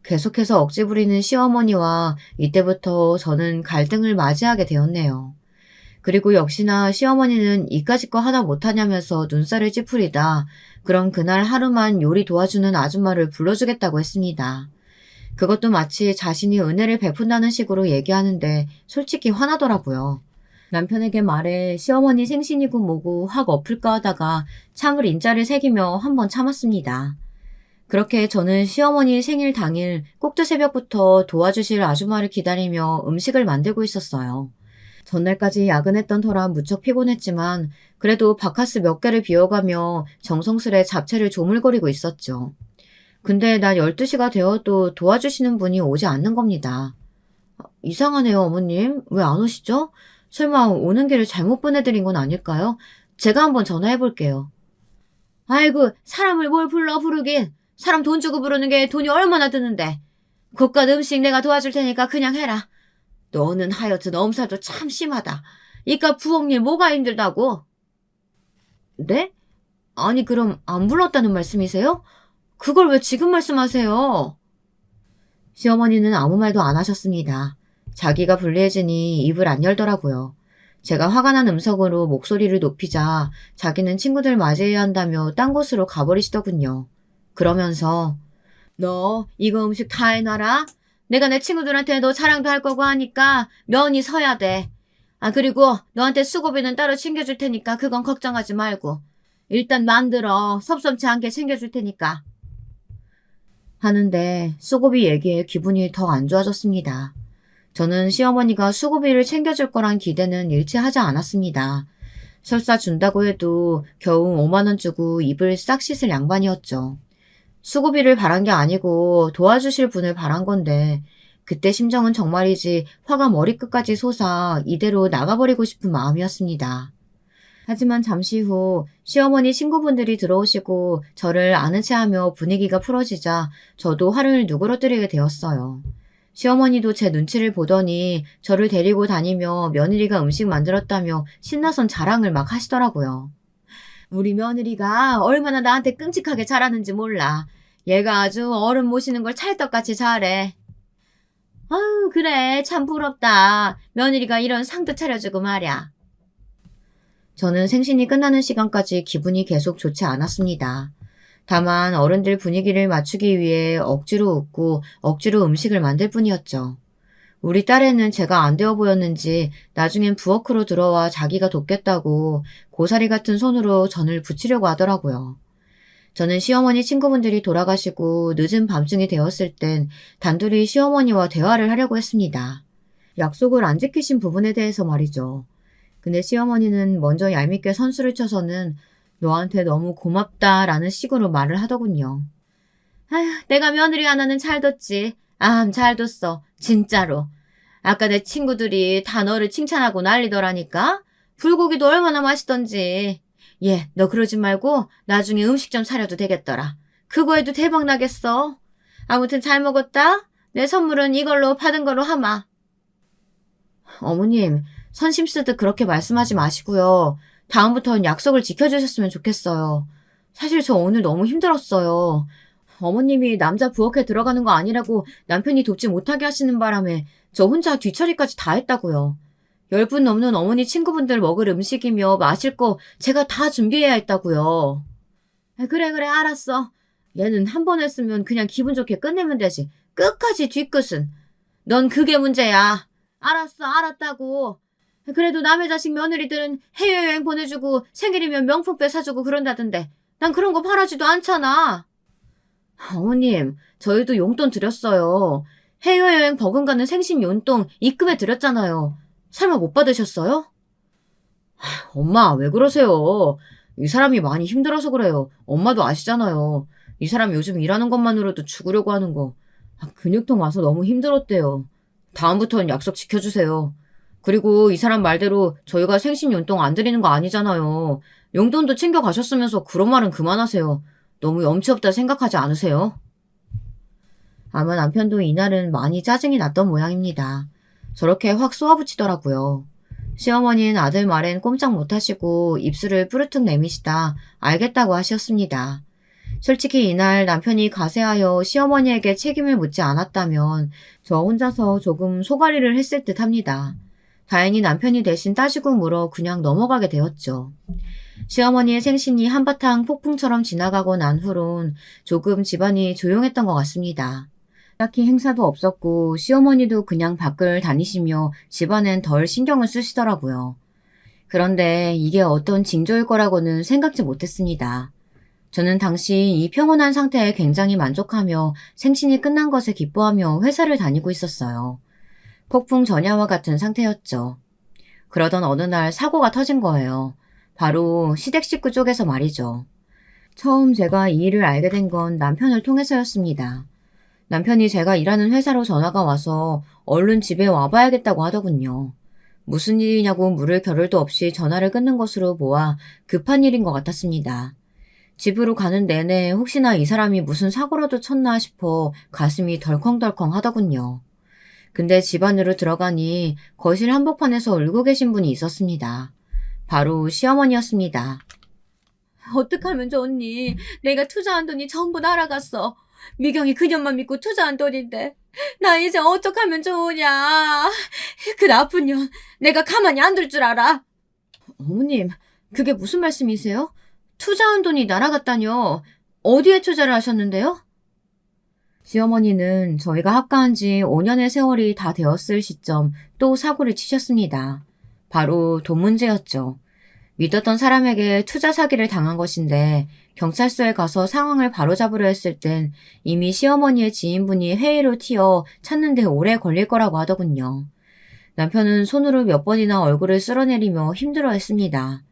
계속해서 억지 부리는 시어머니와 이때부터 저는 갈등을 맞이하게 되었네요. 그리고 역시나 시어머니는 이까짓 거 하나 못하냐면서 눈살을 찌푸리다 그럼 그날 하루만 요리 도와주는 아줌마를 불러주겠다고 했습니다. 그것도 마치 자신이 은혜를 베푼다는 식으로 얘기하는데 솔직히 화나더라고요. 남편에게 말해 시어머니 생신이고 뭐고 확 엎을까 하다가 참을 인자를 새기며 한번 참았습니다. 그렇게 저는 시어머니 생일 당일 꼭두 새벽부터 도와주실 아줌마를 기다리며 음식을 만들고 있었어요. 전날까지 야근했던 터라 무척 피곤했지만 그래도 바카스 몇 개를 비워가며 정성스레 잡채를 조물거리고 있었죠. 근데 난 12시가 되어도 도와주시는 분이 오지 않는 겁니다. 이상하네요, 어머님. 왜 안 오시죠? 설마 오는 길을 잘못 보내드린 건 아닐까요? 제가 한번 전화해볼게요. 아이고, 사람을 뭘 불러 부르긴. 사람 돈 주고 부르는 게 돈이 얼마나 드는데. 곶갓 음식 내가 도와줄 테니까 그냥 해라. 너는 하여튼 엄살도 참 심하다. 이깟 부엌일 뭐가 힘들다고? 네? 아니 그럼 안 불렀다는 말씀이세요? 그걸 왜 지금 말씀하세요? 시어머니는 아무 말도 안 하셨습니다. 자기가 불리해지니 입을 안 열더라고요. 제가 화가 난 음성으로 목소리를 높이자 자기는 친구들 맞이해야 한다며 딴 곳으로 가버리시더군요. 그러면서 너 이거 음식 다 해놔라. 내가 내 친구들한테 너 자랑도 할 거고 하니까 면이 서야 돼. 그리고 너한테 수고비는 따로 챙겨줄 테니까 그건 걱정하지 말고. 일단 만들어. 섭섭치 않게 챙겨줄 테니까. 하는데 수고비 얘기에 기분이 더 안 좋아졌습니다. 저는 시어머니가 수고비를 챙겨줄 거란 기대는 일체 하지 않았습니다. 설사 준다고 해도 겨우 5만 원 주고 입을 싹 씻을 양반이었죠. 수고비를 바란 게 아니고 도와주실 분을 바란 건데 그때 심정은 정말이지 화가 머리끝까지 솟아 이대로 나가버리고 싶은 마음이었습니다. 하지만 잠시 후 시어머니 친구분들이 들어오시고 저를 아는 체하며 분위기가 풀어지자 저도 화를 누그러뜨리게 되었어요. 시어머니도 제 눈치를 보더니 저를 데리고 다니며 며느리가 음식 만들었다며 신나선 자랑을 막 하시더라고요. 우리 며느리가 얼마나 나한테 끔찍하게 잘하는지 몰라. 얘가 아주 어른 모시는 걸 찰떡같이 잘해. 아유, 그래. 참 부럽다. 며느리가 이런 상도 차려주고 말야. 저는 생신이 끝나는 시간까지 기분이 계속 좋지 않았습니다. 다만 어른들 분위기를 맞추기 위해 억지로 웃고 억지로 음식을 만들 뿐이었죠. 우리 딸애는 제가 안 되어 보였는지 나중엔 부엌으로 들어와 자기가 돕겠다고 고사리 같은 손으로 전을 부치려고 하더라고요. 저는 시어머니 친구분들이 돌아가시고 늦은 밤중이 되었을 땐 단둘이 시어머니와 대화를 하려고 했습니다. 약속을 안 지키신 부분에 대해서 말이죠. 근데 시어머니는 먼저 얄밉게 선수를 쳐서는 너한테 너무 고맙다라는 식으로 말을 하더군요. 아휴, 내가 며느리 하나는 잘 뒀지. 잘 뒀어. 진짜로. 아까 내 친구들이 다 너를 칭찬하고 난리더라니까. 불고기도 얼마나 맛있던지. 얘, 너 그러지 말고 나중에 음식점 차려도 되겠더라. 그거 해도 대박 나겠어. 아무튼 잘 먹었다. 내 선물은 이걸로 받은 거로 하마. 어머님, 선심 쓰듯 그렇게 말씀하지 마시고요. 다음부턴 약속을 지켜주셨으면 좋겠어요. 사실 저 오늘 너무 힘들었어요. 어머님이 남자 부엌에 들어가는 거 아니라고 남편이 돕지 못하게 하시는 바람에 저 혼자 뒤처리까지 다 했다고요. 10분 넘는 어머니 친구분들 먹을 음식이며 마실 거 제가 다 준비해야 했다고요. 그래, 알았어. 얘는 한 번 했으면 그냥 기분 좋게 끝내면 되지. 끝까지 뒤끝은. 넌 그게 문제야. 알았어, 알았다고. 그래도 남의 자식 며느리들은 해외여행 보내주고 생일이면 명품백 사주고 그런다던데 난 그런 거 바라지도 않잖아. 어머님, 저희도 용돈 드렸어요. 해외여행 버금가는 생신 용돈 입금해 드렸잖아요. 설마 못 받으셨어요? 엄마, 왜 그러세요? 이 사람이 많이 힘들어서 그래요. 엄마도 아시잖아요. 이 사람 요즘 일하는 것만으로도 죽으려고 하는 거. 근육통 와서 너무 힘들었대요. 다음부터는 약속 지켜주세요. 그리고 이 사람 말대로 저희가 생신 용돈 안 드리는 거 아니잖아요. 용돈도 챙겨가셨으면서 그런 말은 그만하세요. 너무 염치 없다 생각하지 않으세요? 아마 남편도 이날은 많이 짜증이 났던 모양입니다. 저렇게 확 쏘아붙이더라고요. 시어머니는 아들 말엔 꼼짝 못하시고 입술을 뿌르륵 내미시다 알겠다고 하셨습니다. 솔직히 이날 남편이 가세하여 시어머니에게 책임을 묻지 않았다면 저 혼자서 조금 소가리를 했을 듯 합니다. 다행히 남편이 대신 따지고 물어 그냥 넘어가게 되었죠. 시어머니의 생신이 한바탕 폭풍처럼 지나가고 난 후론 조금 집안이 조용했던 것 같습니다. 딱히 행사도 없었고 시어머니도 그냥 밖을 다니시며 집안엔 덜 신경을 쓰시더라고요. 그런데 이게 어떤 징조일 거라고는 생각지 못했습니다. 저는 당시 이 평온한 상태에 굉장히 만족하며 생신이 끝난 것에 기뻐하며 회사를 다니고 있었어요. 폭풍 전야와 같은 상태였죠. 그러던 어느 날 사고가 터진 거예요. 바로 시댁 식구 쪽에서 말이죠. 처음 제가 이 일을 알게 된 건 남편을 통해서였습니다. 남편이 제가 일하는 회사로 전화가 와서 얼른 집에 와봐야겠다고 하더군요. 무슨 일이냐고 물을 겨를도 없이 전화를 끊는 것으로 보아 급한 일인 것 같았습니다. 집으로 가는 내내 혹시나 이 사람이 무슨 사고라도 쳤나 싶어 가슴이 덜컹덜컹 하더군요. 근데 집 안으로 들어가니 거실 한복판에서 울고 계신 분이 있었습니다. 바로 시어머니였습니다. 어떡하면 좋니? 내가 투자한 돈이 전부 날아갔어. 미경이 그년만 믿고 투자한 돈인데 나 이제 어떡하면 좋으냐. 그 나쁜 년 내가 가만히 안 둘 줄 알아. 어머님, 그게 무슨 말씀이세요? 투자한 돈이 날아갔다뇨. 어디에 투자를 하셨는데요? 시어머니는 저희가 합가한 지 5년의 세월이 다 되었을 시점 또 사고를 치셨습니다. 바로 돈 문제였죠. 믿었던 사람에게 투자 사기를 당한 것인데 경찰서에 가서 상황을 바로잡으려 했을 땐 이미 시어머니의 지인분이 해외로 튀어 찾는데 오래 걸릴 거라고 하더군요. 남편은 손으로 몇 번이나 얼굴을 쓸어내리며 힘들어했습니다.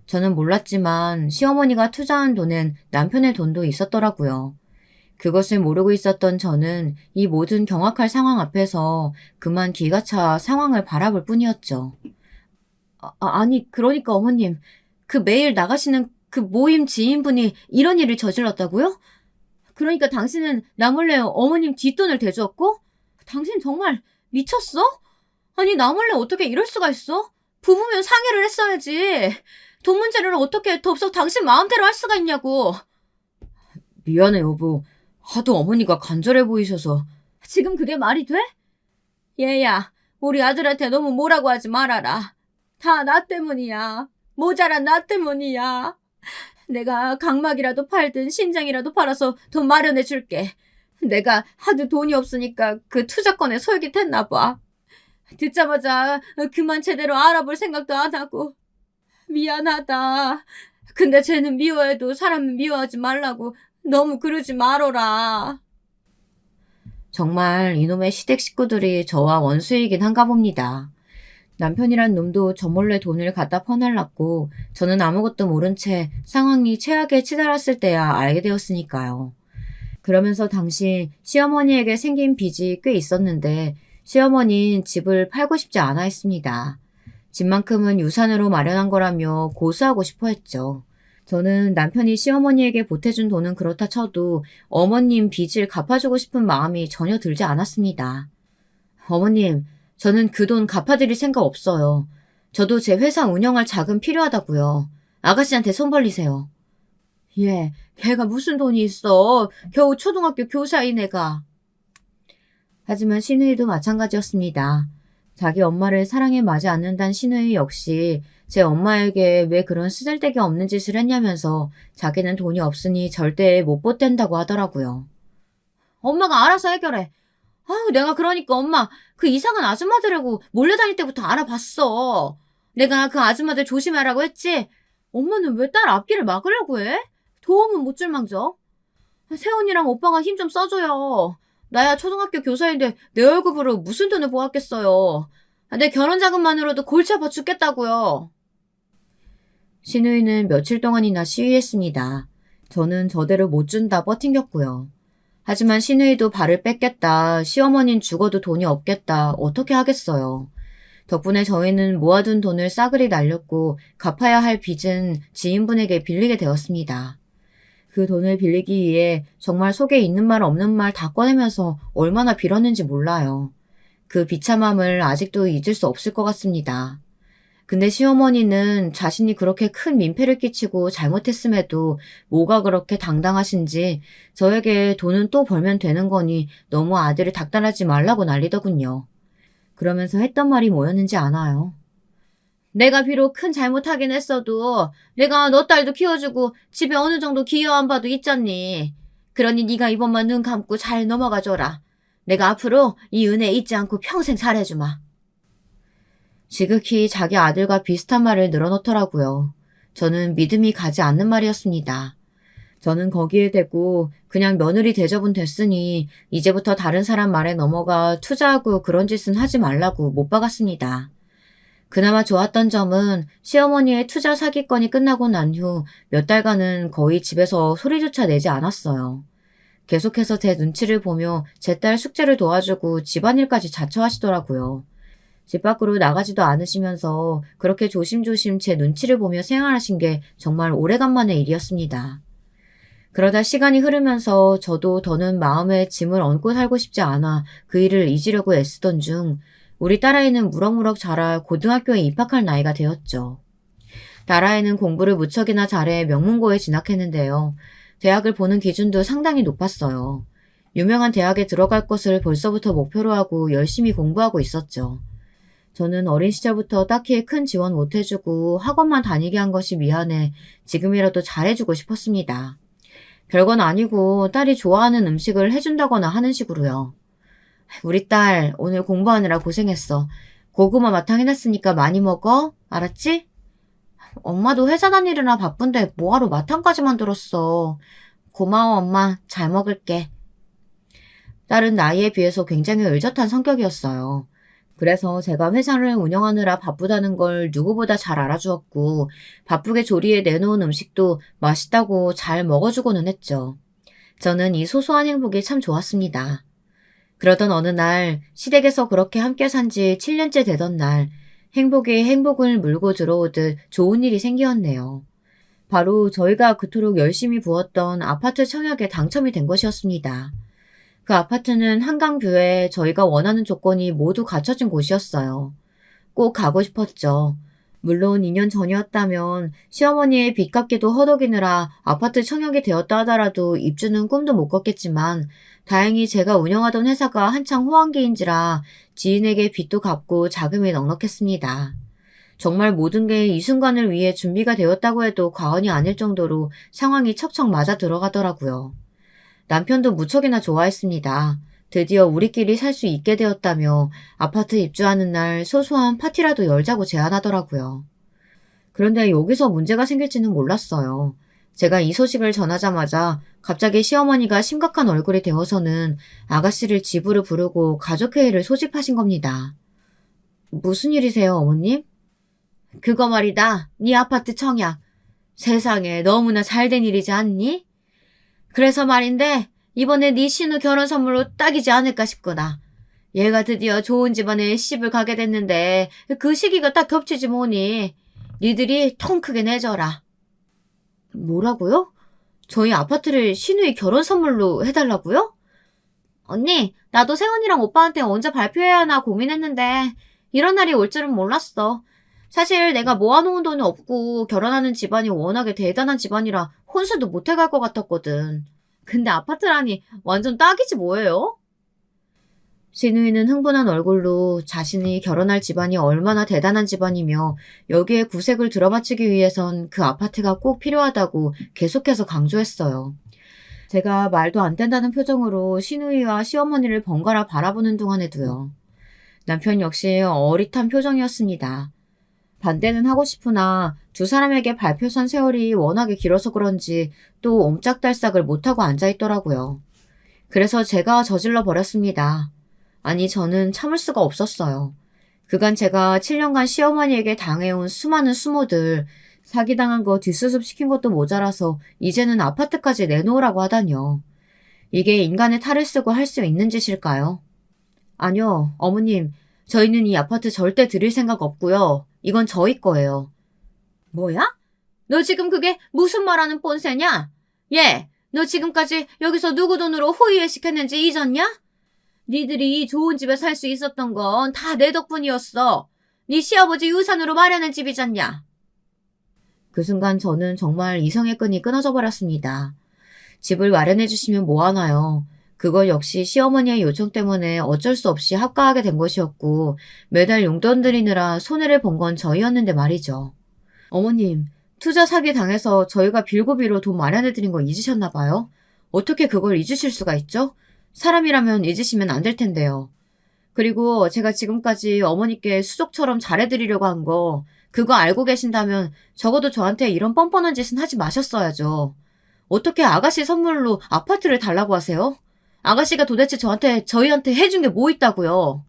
저는 몰랐지만 시어머니가 투자한 돈엔 남편의 돈도 있었더라고요. 그것을 모르고 있었던 저는 이 모든 경악할 상황 앞에서 그만 기가 차 상황을 바라볼 뿐이었죠. 아니, 그러니까 어머님, 그 매일 나가시는 그 모임 지인분이 이런 일을 저질렀다고요? 그러니까 당신은 나 몰래 어머님 뒷돈을 대주었고? 당신 정말 미쳤어? 아니, 나 몰래 어떻게 이럴 수가 있어? 부부면 상의를 했어야지. 돈 문제를 어떻게 덥석 당신 마음대로 할 수가 있냐고. 미안해, 여보. 하도 어머니가 간절해 보이셔서. 지금 그게 말이 돼? 얘야, 우리 아들한테 너무 뭐라고 하지 말아라. 다 나 때문이야. 모자란 나 때문이야. 내가 각막이라도 팔든 신장이라도 팔아서 돈 마련해 줄게. 내가 하도 돈이 없으니까 그 투자권에 솔깃했나 봐. 듣자마자 그만 제대로 알아볼 생각도 안 하고. 미안하다. 근데 쟤는 미워해도 사람은 미워하지 말라고 너무 그러지 말어라. 정말 이놈의 시댁 식구들이 저와 원수이긴 한가 봅니다. 남편이란 놈도 저 몰래 돈을 갖다 퍼날랐고 저는 아무것도 모른 채 상황이 최악에 치달았을 때야 알게 되었으니까요. 그러면서 당시 시어머니에게 생긴 빚이 꽤 있었는데 시어머니는 집을 팔고 싶지 않아 했습니다. 집만큼은 유산으로 마련한 거라며 고수하고 싶어 했죠. 저는 남편이 시어머니에게 보태준 돈은 그렇다 쳐도 어머님 빚을 갚아주고 싶은 마음이 전혀 들지 않았습니다. 어머님, 저는 그 돈 갚아드릴 생각 없어요. 저도 제 회사 운영할 자금 필요하다고요. 아가씨한테 손 벌리세요. 예, 걔가 무슨 돈이 있어. 겨우 초등학교 교사인 애가. 하지만 신우이도 마찬가지였습니다. 자기 엄마를 사랑에 맞지 않는다는 신우이 역시 제 엄마에게 왜 그런 쓰잘데기 없는 짓을 했냐면서 자기는 돈이 없으니 절대 못 보탠다고 하더라고요. 엄마가 알아서 해결해. 아우, 내가 그러니까 엄마 그 이상한 아줌마들하고 몰래 다닐 때부터 알아봤어. 내가 그 아줌마들 조심하라고 했지? 엄마는 왜 딸 앞길을 막으려고 해? 도움은 못 줄망정. 세훈이랑 오빠가 힘 좀 써줘요. 나야 초등학교 교사인데 내 월급으로 무슨 돈을 모았겠어요. 내 결혼 자금만으로도 골치 아파 죽겠다고요. 신우이는 며칠 동안이나 시위했습니다. 저는 저대로 못 준다 버팅겼고요. 하지만 신우이도 발을 뺐겠다, 시어머니는 죽어도 돈이 없겠다, 어떻게 하겠어요. 덕분에 저희는 모아둔 돈을 싸그리 날렸고 갚아야 할 빚은 지인분에게 빌리게 되었습니다. 그 돈을 빌리기 위해 정말 속에 있는 말 없는 말 다 꺼내면서 얼마나 빌었는지 몰라요. 그 비참함을 아직도 잊을 수 없을 것 같습니다. 근데 시어머니는 자신이 그렇게 큰 민폐를 끼치고 잘못했음에도 뭐가 그렇게 당당하신지 저에게 돈은 또 벌면 되는 거니 너무 아들을 닥달하지 말라고 난리더군요. 그러면서 했던 말이 뭐였는지 아나요? 내가 비록 큰 잘못하긴 했어도 내가 너 딸도 키워주고 집에 어느 정도 기여한 바도 있잖니. 그러니 네가 이번만 눈 감고 잘 넘어가줘라. 내가 앞으로 이 은혜 잊지 않고 평생 잘해주마. 지극히 자기 아들과 비슷한 말을 늘어놓더라고요. 저는 믿음이 가지 않는 말이었습니다. 저는 거기에 대고 그냥 며느리 대접은 됐으니 이제부터 다른 사람 말에 넘어가 투자하고 그런 짓은 하지 말라고 못 박았습니다. 그나마 좋았던 점은 시어머니의 투자 사기건이 끝나고 난 후 몇 달간은 거의 집에서 소리조차 내지 않았어요. 계속해서 제 눈치를 보며 제 딸 숙제를 도와주고 집안일까지 자처하시더라고요. 집 밖으로 나가지도 않으시면서 그렇게 조심조심 제 눈치를 보며 생활하신 게 정말 오래간만의 일이었습니다. 그러다 시간이 흐르면서 저도 더는 마음에 짐을 얹고 살고 싶지 않아 그 일을 잊으려고 애쓰던 중 우리 딸아이는 무럭무럭 자라 고등학교에 입학할 나이가 되었죠. 딸아이는 공부를 무척이나 잘해 명문고에 진학했는데요. 대학을 보는 기준도 상당히 높았어요. 유명한 대학에 들어갈 것을 벌써부터 목표로 하고 열심히 공부하고 있었죠. 저는 어린 시절부터 딱히 큰 지원 못 해주고 학원만 다니게 한 것이 미안해 지금이라도 잘해주고 싶었습니다. 별건 아니고 딸이 좋아하는 음식을 해준다거나 하는 식으로요. 우리 딸 오늘 공부하느라 고생했어. 고구마 마탕 해놨으니까 많이 먹어. 알았지? 엄마도 회사 다니느라 바쁜데 뭐하러 마탕까지 만들었어. 고마워 엄마. 잘 먹을게. 딸은 나이에 비해서 굉장히 의젓한 성격이었어요. 그래서 제가 회사를 운영하느라 바쁘다는 걸 누구보다 잘 알아주었고 바쁘게 조리해 내놓은 음식도 맛있다고 잘 먹어주고는 했죠. 저는 이 소소한 행복이 참 좋았습니다. 그러던 어느 날 시댁에서 그렇게 함께 산 지 7년째 되던 날 행복이 행복을 물고 들어오듯 좋은 일이 생기었네요. 바로 저희가 그토록 열심히 부었던 아파트 청약에 당첨이 된 것이었습니다. 그 아파트는 한강뷰에 저희가 원하는 조건이 모두 갖춰진 곳이었어요. 꼭 가고 싶었죠. 물론 2년 전이었다면 시어머니의 빚 갚기도 허덕이느라 아파트 청약이 되었다 하더라도 입주는 꿈도 못 꿨겠지만 다행히 제가 운영하던 회사가 한창 호황기인지라 지인에게 빚도 갚고 자금이 넉넉했습니다. 정말 모든 게 이 순간을 위해 준비가 되었다고 해도 과언이 아닐 정도로 상황이 척척 맞아 들어가더라고요. 남편도 무척이나 좋아했습니다. 드디어 우리끼리 살 수 있게 되었다며 아파트 입주하는 날 소소한 파티라도 열자고 제안하더라고요. 그런데 여기서 문제가 생길지는 몰랐어요. 제가 이 소식을 전하자마자 갑자기 시어머니가 심각한 얼굴이 되어서는 아가씨를 집으로 부르고 가족회의를 소집하신 겁니다. 무슨 일이세요, 어머님? 그거 말이다. 네 아파트 청약. 세상에 너무나 잘된 일이지 않니? 그래서 말인데 이번에 네 신우 결혼 선물로 딱이지 않을까 싶구나. 얘가 드디어 좋은 집안에 시집을 가게 됐는데 그 시기가 딱 겹치지 뭐니. 니들이 통 크게 내줘라. 뭐라고요? 저희 아파트를 신우이 결혼 선물로 해달라고요? 언니, 나도 세훈이랑 오빠한테 언제 발표해야 하나 고민했는데 이런 날이 올 줄은 몰랐어. 사실 내가 모아놓은 돈이 없고 결혼하는 집안이 워낙에 대단한 집안이라 혼수도 못 해갈 것 같았거든. 근데 아파트라니 완전 딱이지 뭐예요? 신우이는 흥분한 얼굴로 자신이 결혼할 집안이 얼마나 대단한 집안이며 여기에 구색을 들어맞추기 위해선 그 아파트가 꼭 필요하다고 계속해서 강조했어요. 제가 말도 안 된다는 표정으로 신우이와 시어머니를 번갈아 바라보는 동안에도요. 남편 역시 어릿한 표정이었습니다. 반대는 하고 싶으나 두 사람에게 발표선 세월이 워낙에 길어서 그런지 또 옴짝달싹을 못하고 앉아있더라고요. 그래서 제가 저질러 버렸습니다. 아니, 저는 참을 수가 없었어요. 그간 제가 7년간 시어머니에게 당해온 수많은 수모들, 사기당한 거 뒷수습 시킨 것도 모자라서 이제는 아파트까지 내놓으라고 하다니요. 이게 인간의 탈을 쓰고 할 수 있는 짓일까요? 아니요, 어머님. 저희는 이 아파트 절대 드릴 생각 없고요. 이건 저희 거예요. 뭐야? 너 지금 그게 무슨 말하는 뻔세냐? 얘, 너 지금까지 여기서 누구 돈으로 호의회식했는지 잊었냐? 니들이 좋은 집에 살 수 있었던 건 다 내 덕분이었어. 네 시아버지 유산으로 마련한 집이잖냐. 그 순간 저는 정말 이성의 끈이 끊어져 버렸습니다. 집을 마련해 주시면 뭐하나요? 그걸 역시 시어머니의 요청 때문에 어쩔 수 없이 합가하게 된 것이었고 매달 용돈 드리느라 손해를 본 건 저희였는데 말이죠. 어머님, 투자 사기 당해서 저희가 빌고비로 돈 마련해 드린 거 잊으셨나 봐요? 어떻게 그걸 잊으실 수가 있죠? 사람이라면 잊으시면 안 될 텐데요. 그리고 제가 지금까지 어머니께 수족처럼 잘해드리려고 한 거, 그거 알고 계신다면 적어도 저한테 이런 뻔뻔한 짓은 하지 마셨어야죠. 어떻게 아가씨 선물로 아파트를 달라고 하세요? 아가씨가 도대체 저희한테 해준 게 뭐 있다고요?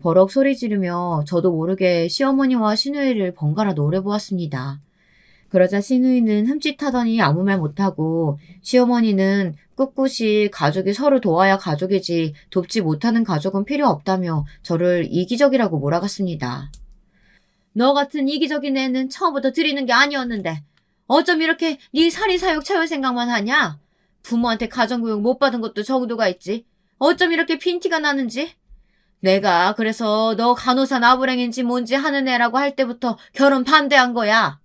버럭 소리 지르며 저도 모르게 시어머니와 시누이를 번갈아 노려보았습니다. 그러자 시누이는 흠칫하더니 아무 말 못하고 시어머니는 꿋꿋이 가족이 서로 도와야 가족이지 돕지 못하는 가족은 필요 없다며 저를 이기적이라고 몰아갔습니다. 너 같은 이기적인 애는 처음부터 드리는 게 아니었는데 어쩜 이렇게 네 사리사욕 채울 생각만 하냐? 부모한테 가정교육 못 받은 것도 정도가 있지. 어쩜 이렇게 빈티가 나는지. 내가 그래서 너 간호사 나부랭인지 뭔지 하는 애라고 할 때부터 결혼 반대한 거야.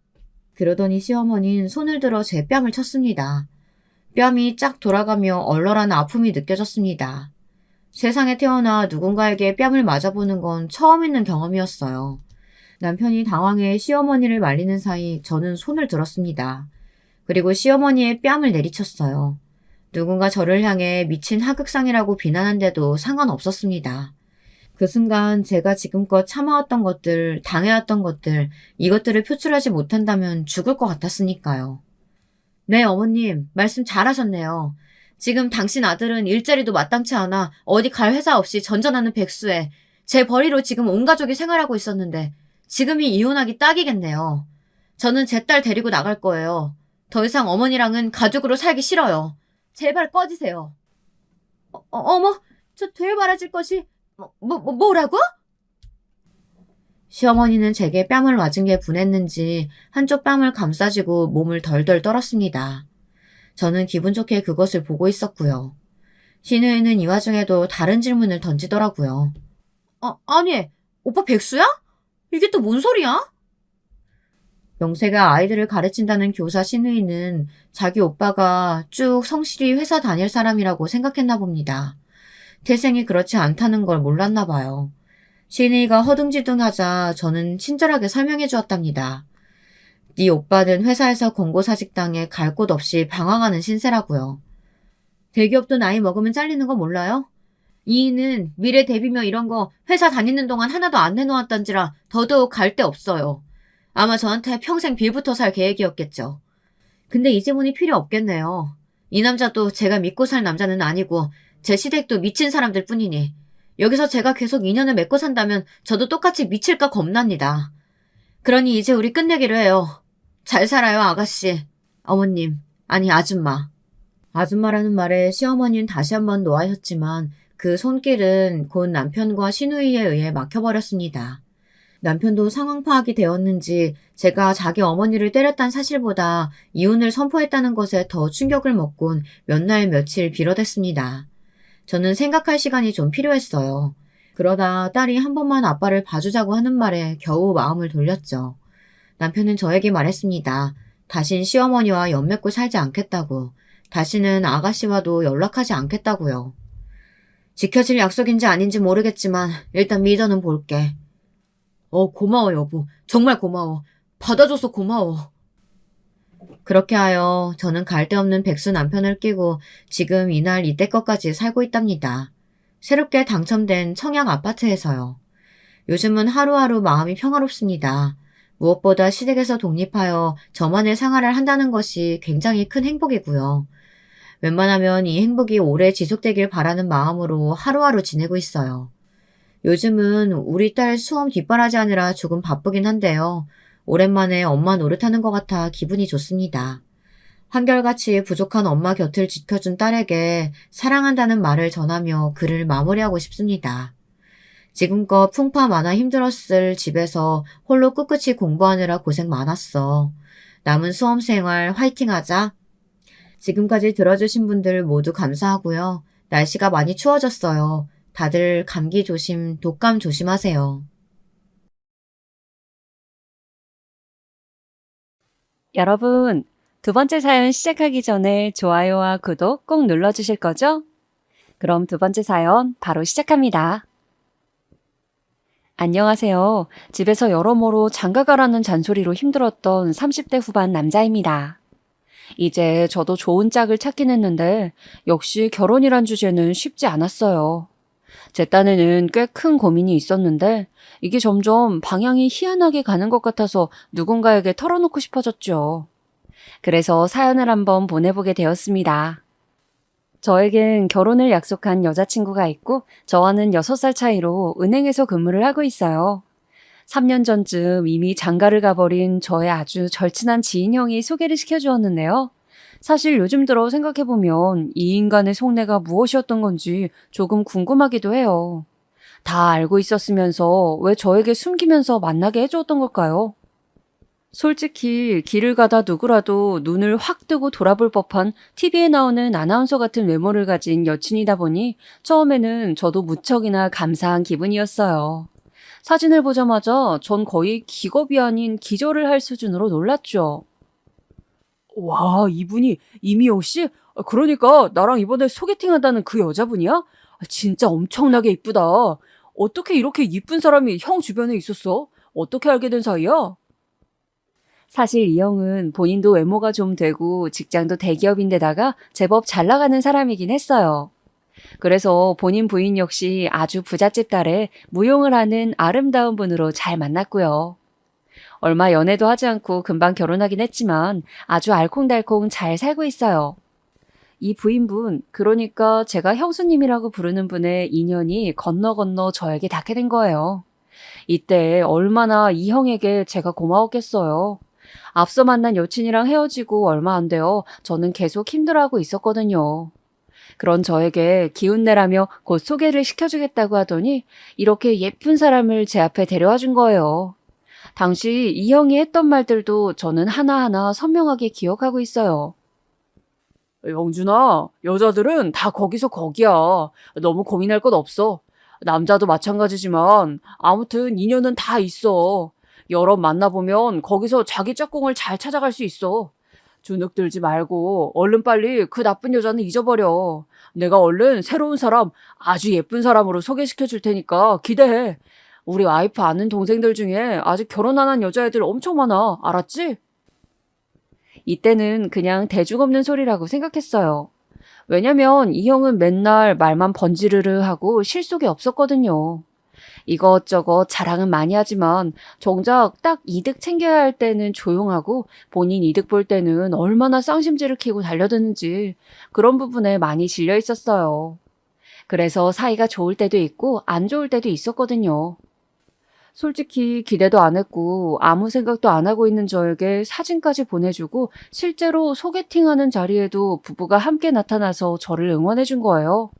그러더니 시어머니는 손을 들어 제 뺨을 쳤습니다. 뺨이 쫙 돌아가며 얼얼한 아픔이 느껴졌습니다. 세상에 태어나 누군가에게 뺨을 맞아보는 건 처음 있는 경험이었어요. 남편이 당황해 시어머니를 말리는 사이 저는 손을 들었습니다. 그리고 시어머니의 뺨을 내리쳤어요. 누군가 저를 향해 미친 하극상이라고 비난한데도 상관없었습니다. 그 순간 제가 지금껏 참아왔던 것들, 당해왔던 것들, 이것들을 표출하지 못한다면 죽을 것 같았으니까요. 네, 어머님, 말씀 잘하셨네요. 지금 당신 아들은 일자리도 마땅치 않아 어디 갈 회사 없이 전전하는 백수에 제 벌이로 지금 온 가족이 생활하고 있었는데 지금이 이혼하기 딱이겠네요. 저는 제 딸 데리고 나갈 거예요. 더 이상 어머니랑은 가족으로 살기 싫어요. 제발 꺼지세요. 어머, 저 되바라질 것이 뭐라고? 시어머니는 제게 뺨을 맞은 게 분했는지 한쪽 뺨을 감싸쥐고 몸을 덜덜 떨었습니다. 저는 기분 좋게 그것을 보고 있었고요. 신우이는 이 와중에도 다른 질문을 던지더라고요. 아니, 오빠 백수야? 이게 또 뭔 소리야? 명세가 아이들을 가르친다는 교사 신우이는 자기 오빠가 쭉 성실히 회사 다닐 사람이라고 생각했나 봅니다. 태생이 그렇지 않다는 걸 몰랐나 봐요. 신우이가 허둥지둥하자 저는 친절하게 설명해 주었답니다. 네 오빠는 회사에서 권고사직당해 갈 곳 없이 방황하는 신세라고요. 대기업도 나이 먹으면 잘리는 거 몰라요? 이인은 미래 대비며 이런 거 회사 다니는 동안 하나도 안 내놓았던지라 더더욱 갈 데 없어요. 아마 저한테 평생 빌부터 살 계획이었겠죠. 근데 이제 보니 필요 없겠네요. 이 남자도 제가 믿고 살 남자는 아니고 제 시댁도 미친 사람들 뿐이니 여기서 제가 계속 인연을 맺고 산다면 저도 똑같이 미칠까 겁납니다. 그러니 이제 우리 끝내기로 해요. 잘 살아요, 아가씨. 어머님, 아니 아줌마. 아줌마라는 말에 시어머니는 다시 한번 노하셨지만 그 손길은 곧 남편과 시누이에 의해 막혀버렸습니다. 남편도 상황 파악이 되었는지 제가 자기 어머니를 때렸다는 사실보다 이혼을 선포했다는 것에 더 충격을 먹곤 몇 날 며칠 빌어댔습니다. 저는 생각할 시간이 좀 필요했어요. 그러다 딸이 한 번만 아빠를 봐주자고 하는 말에 겨우 마음을 돌렸죠. 남편은 저에게 말했습니다. 다신 시어머니와 연 맺고 살지 않겠다고. 다시는 아가씨와도 연락하지 않겠다고요. 지켜질 약속인지 아닌지 모르겠지만 일단 믿어는 볼게. 고마워 여보. 정말 고마워. 받아줘서 고마워. 그렇게 하여 저는 갈데 없는 백수 남편을 끼고 지금 이날 이때껏까지 살고 있답니다. 새롭게 당첨된 청약 아파트에서요. 요즘은 하루하루 마음이 평화롭습니다. 무엇보다 시댁에서 독립하여 저만의 생활을 한다는 것이 굉장히 큰 행복이고요. 웬만하면 이 행복이 오래 지속되길 바라는 마음으로 하루하루 지내고 있어요. 요즘은 우리 딸 수험 뒷바라지하느라 조금 바쁘긴 한데요. 오랜만에 엄마 노릇하는 것 같아 기분이 좋습니다. 한결같이 부족한 엄마 곁을 지켜준 딸에게 사랑한다는 말을 전하며 글을 마무리하고 싶습니다. 지금껏 풍파 많아 힘들었을 집에서 홀로 꿋꿋이 공부하느라 고생 많았어. 남은 수험생활 화이팅하자. 지금까지 들어주신 분들 모두 감사하고요. 날씨가 많이 추워졌어요. 다들 감기 조심, 독감 조심하세요. 여러분, 두 번째 사연 시작하기 전에 좋아요와 구독 꼭 눌러주실 거죠? 그럼 두 번째 사연 바로 시작합니다. 안녕하세요. 집에서 여러모로 장가가라는 잔소리로 힘들었던 30대 후반 남자입니다. 이제 저도 좋은 짝을 찾긴 했는데 역시 결혼이란 주제는 쉽지 않았어요. 제 딴에는 꽤 큰 고민이 있었는데 이게 점점 방향이 희한하게 가는 것 같아서 누군가에게 털어놓고 싶어졌죠. 그래서 사연을 한번 보내보게 되었습니다. 저에겐 결혼을 약속한 여자친구가 있고 저와는 6살 차이로 은행에서 근무를 하고 있어요. 3년 전쯤 이미 장가를 가버린 저의 아주 절친한 지인 형이 소개를 시켜주었는데요. 사실 요즘 들어 생각해보면 이 인간의 속내가 무엇이었던 건지 조금 궁금하기도 해요. 다 알고 있었으면서 왜 저에게 숨기면서 만나게 해주었던 걸까요? 솔직히 길을 가다 누구라도 눈을 확 뜨고 돌아볼 법한 TV에 나오는 아나운서 같은 외모를 가진 여친이다 보니 처음에는 저도 무척이나 감사한 기분이었어요. 사진을 보자마자 전 거의 기겁이 아닌 기절을 할 수준으로 놀랐죠. 와, 이분이 이미영 씨? 그러니까 나랑 이번에 소개팅 한다는 그 여자분이야? 진짜 엄청나게 이쁘다. 어떻게 이렇게 이쁜 사람이 형 주변에 있었어? 어떻게 알게 된 사이야? 사실 이 형은 본인도 외모가 좀 되고 직장도 대기업인데다가 제법 잘 나가는 사람이긴 했어요. 그래서 본인 부인 역시 아주 부잣집 딸에 무용을 하는 아름다운 분으로 잘 만났고요. 얼마 연애도 하지 않고 금방 결혼하긴 했지만 아주 알콩달콩 잘 살고 있어요. 이 부인분, 그러니까 제가 형수님이라고 부르는 분의 인연이 건너 건너 저에게 닿게 된 거예요. 이때 얼마나 이 형에게 제가 고마웠겠어요. 앞서 만난 여친이랑 헤어지고 얼마 안 돼요. 저는 계속 힘들어하고 있었거든요. 그런 저에게 기운내라며 곧 소개를 시켜주겠다고 하더니 이렇게 예쁜 사람을 제 앞에 데려와 준 거예요. 당시 이 형이 했던 말들도 저는 하나하나 선명하게 기억하고 있어요. 영준아, 여자들은 다 거기서 거기야. 너무 고민할 것 없어. 남자도 마찬가지지만 아무튼 인연은 다 있어. 여러 만나보면 거기서 자기 짝꿍을 잘 찾아갈 수 있어. 주눅 들지 말고 얼른 빨리 그 나쁜 여자는 잊어버려. 내가 얼른 새로운 사람, 아주 예쁜 사람으로 소개시켜 줄 테니까 기대해. 우리 와이프 아는 동생들 중에 아직 결혼 안 한 여자애들 엄청 많아. 알았지? 이때는 그냥 대중 없는 소리라고 생각했어요. 왜냐면 이 형은 맨날 말만 번지르르 하고 실속이 없었거든요. 이것저것 자랑은 많이 하지만 정작 딱 이득 챙겨야 할 때는 조용하고 본인 이득 볼 때는 얼마나 쌍심지를 키고 달려드는지 그런 부분에 많이 질려 있었어요. 그래서 사이가 좋을 때도 있고 안 좋을 때도 있었거든요. 솔직히 기대도 안 했고 아무 생각도 안 하고 있는 저에게 사진까지 보내주고 실제로 소개팅하는 자리에도 부부가 함께 나타나서 저를 응원해 준 거예요.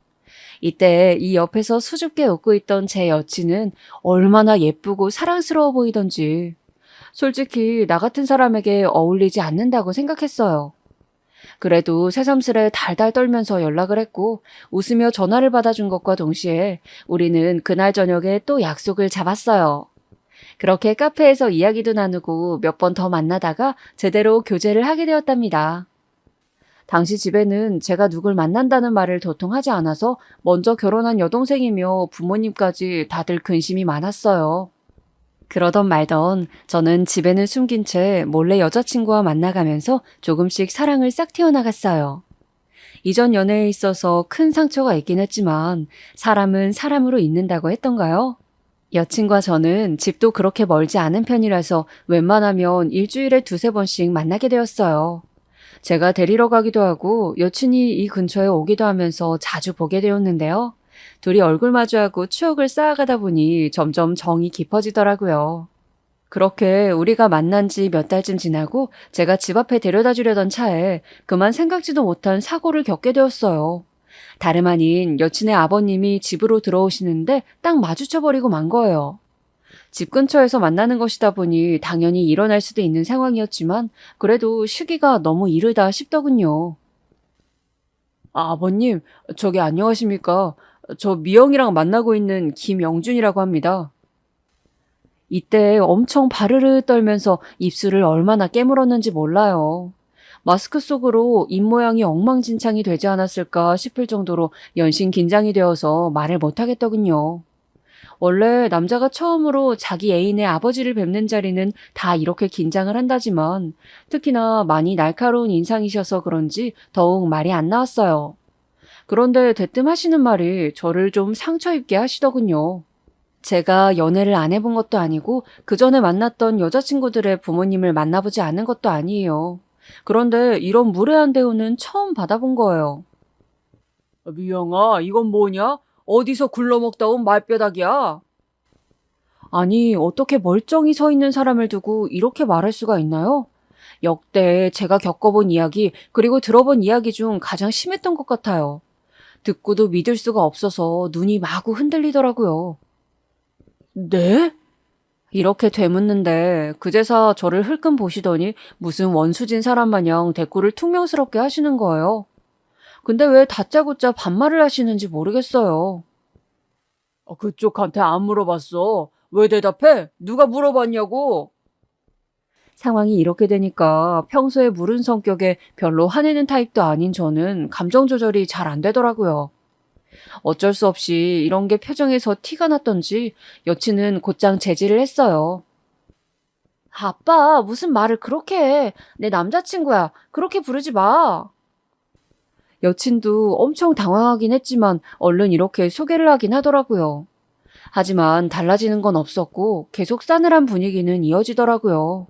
이때 이 옆에서 수줍게 웃고 있던 제 여친은 얼마나 예쁘고 사랑스러워 보이던지 솔직히 나 같은 사람에게 어울리지 않는다고 생각했어요. 그래도 새삼스레 달달 떨면서 연락을 했고 웃으며 전화를 받아준 것과 동시에 우리는 그날 저녁에 또 약속을 잡았어요. 그렇게 카페에서 이야기도 나누고 몇 번 더 만나다가 제대로 교제를 하게 되었답니다. 당시 집에는 제가 누굴 만난다는 말을 도통 하지 않아서 먼저 결혼한 여동생이며 부모님까지 다들 근심이 많았어요. 그러던 말던 저는 집에는 숨긴 채 몰래 여자친구와 만나가면서 조금씩 사랑을 싹 틔워나갔어요. 이전 연애에 있어서 큰 상처가 있긴 했지만 사람은 사람으로 있는다고 했던가요? 여친과 저는 집도 그렇게 멀지 않은 편이라서 웬만하면 일주일에 두세 번씩 만나게 되었어요. 제가 데리러 가기도 하고 여친이 이 근처에 오기도 하면서 자주 보게 되었는데요. 둘이 얼굴 마주하고 추억을 쌓아가다 보니 점점 정이 깊어지더라고요. 그렇게 우리가 만난 지 몇 달쯤 지나고 제가 집 앞에 데려다 주려던 차에 그만 생각지도 못한 사고를 겪게 되었어요. 다름 아닌 여친의 아버님이 집으로 들어오시는데 딱 마주쳐버리고 만 거예요. 집 근처에서 만나는 것이다 보니 당연히 일어날 수도 있는 상황이었지만 그래도 시기가 너무 이르다 싶더군요. 아버님, 저기 안녕하십니까? 저 미영이랑 만나고 있는 김영준이라고 합니다. 이때 엄청 바르르 떨면서 입술을 얼마나 깨물었는지 몰라요. 마스크 속으로 입모양이 엉망진창이 되지 않았을까 싶을 정도로 연신 긴장이 되어서 말을 못하겠더군요. 원래 남자가 처음으로 자기 애인의 아버지를 뵙는 자리는 다 이렇게 긴장을 한다지만 특히나 많이 날카로운 인상이셔서 그런지 더욱 말이 안 나왔어요. 그런데 대뜸 하시는 말이 저를 좀 상처 입게 하시더군요. 제가 연애를 안 해본 것도 아니고 그 전에 만났던 여자친구들의 부모님을 만나보지 않은 것도 아니에요. 그런데 이런 무례한 대우는 처음 받아본 거예요. 미영아, 이건 뭐냐? 어디서 굴러먹다 온 말뼈닥이야? 아니, 어떻게 멀쩡히 서 있는 사람을 두고 이렇게 말할 수가 있나요? 역대 제가 겪어본 이야기, 그리고 들어본 이야기 중 가장 심했던 것 같아요. 듣고도 믿을 수가 없어서 눈이 마구 흔들리더라고요. 네? 이렇게 되묻는데 그제서 저를 흘끔 보시더니 무슨 원수진 사람 마냥 대꾸를 퉁명스럽게 하시는 거예요. 근데 왜 다짜고짜 반말을 하시는지 모르겠어요. 그쪽한테 안 물어봤어. 왜 대답해? 누가 물어봤냐고. 상황이 이렇게 되니까 평소에 무른 성격에 별로 화내는 타입도 아닌 저는 감정 조절이 잘 안 되더라고요. 어쩔 수 없이 이런 게 표정에서 티가 났던지 여친은 곧장 제지를 했어요. 아빠, 무슨 말을 그렇게 해. 내 남자친구야. 그렇게 부르지 마. 여친도 엄청 당황하긴 했지만 얼른 이렇게 소개를 하긴 하더라고요. 하지만 달라지는 건 없었고 계속 싸늘한 분위기는 이어지더라고요.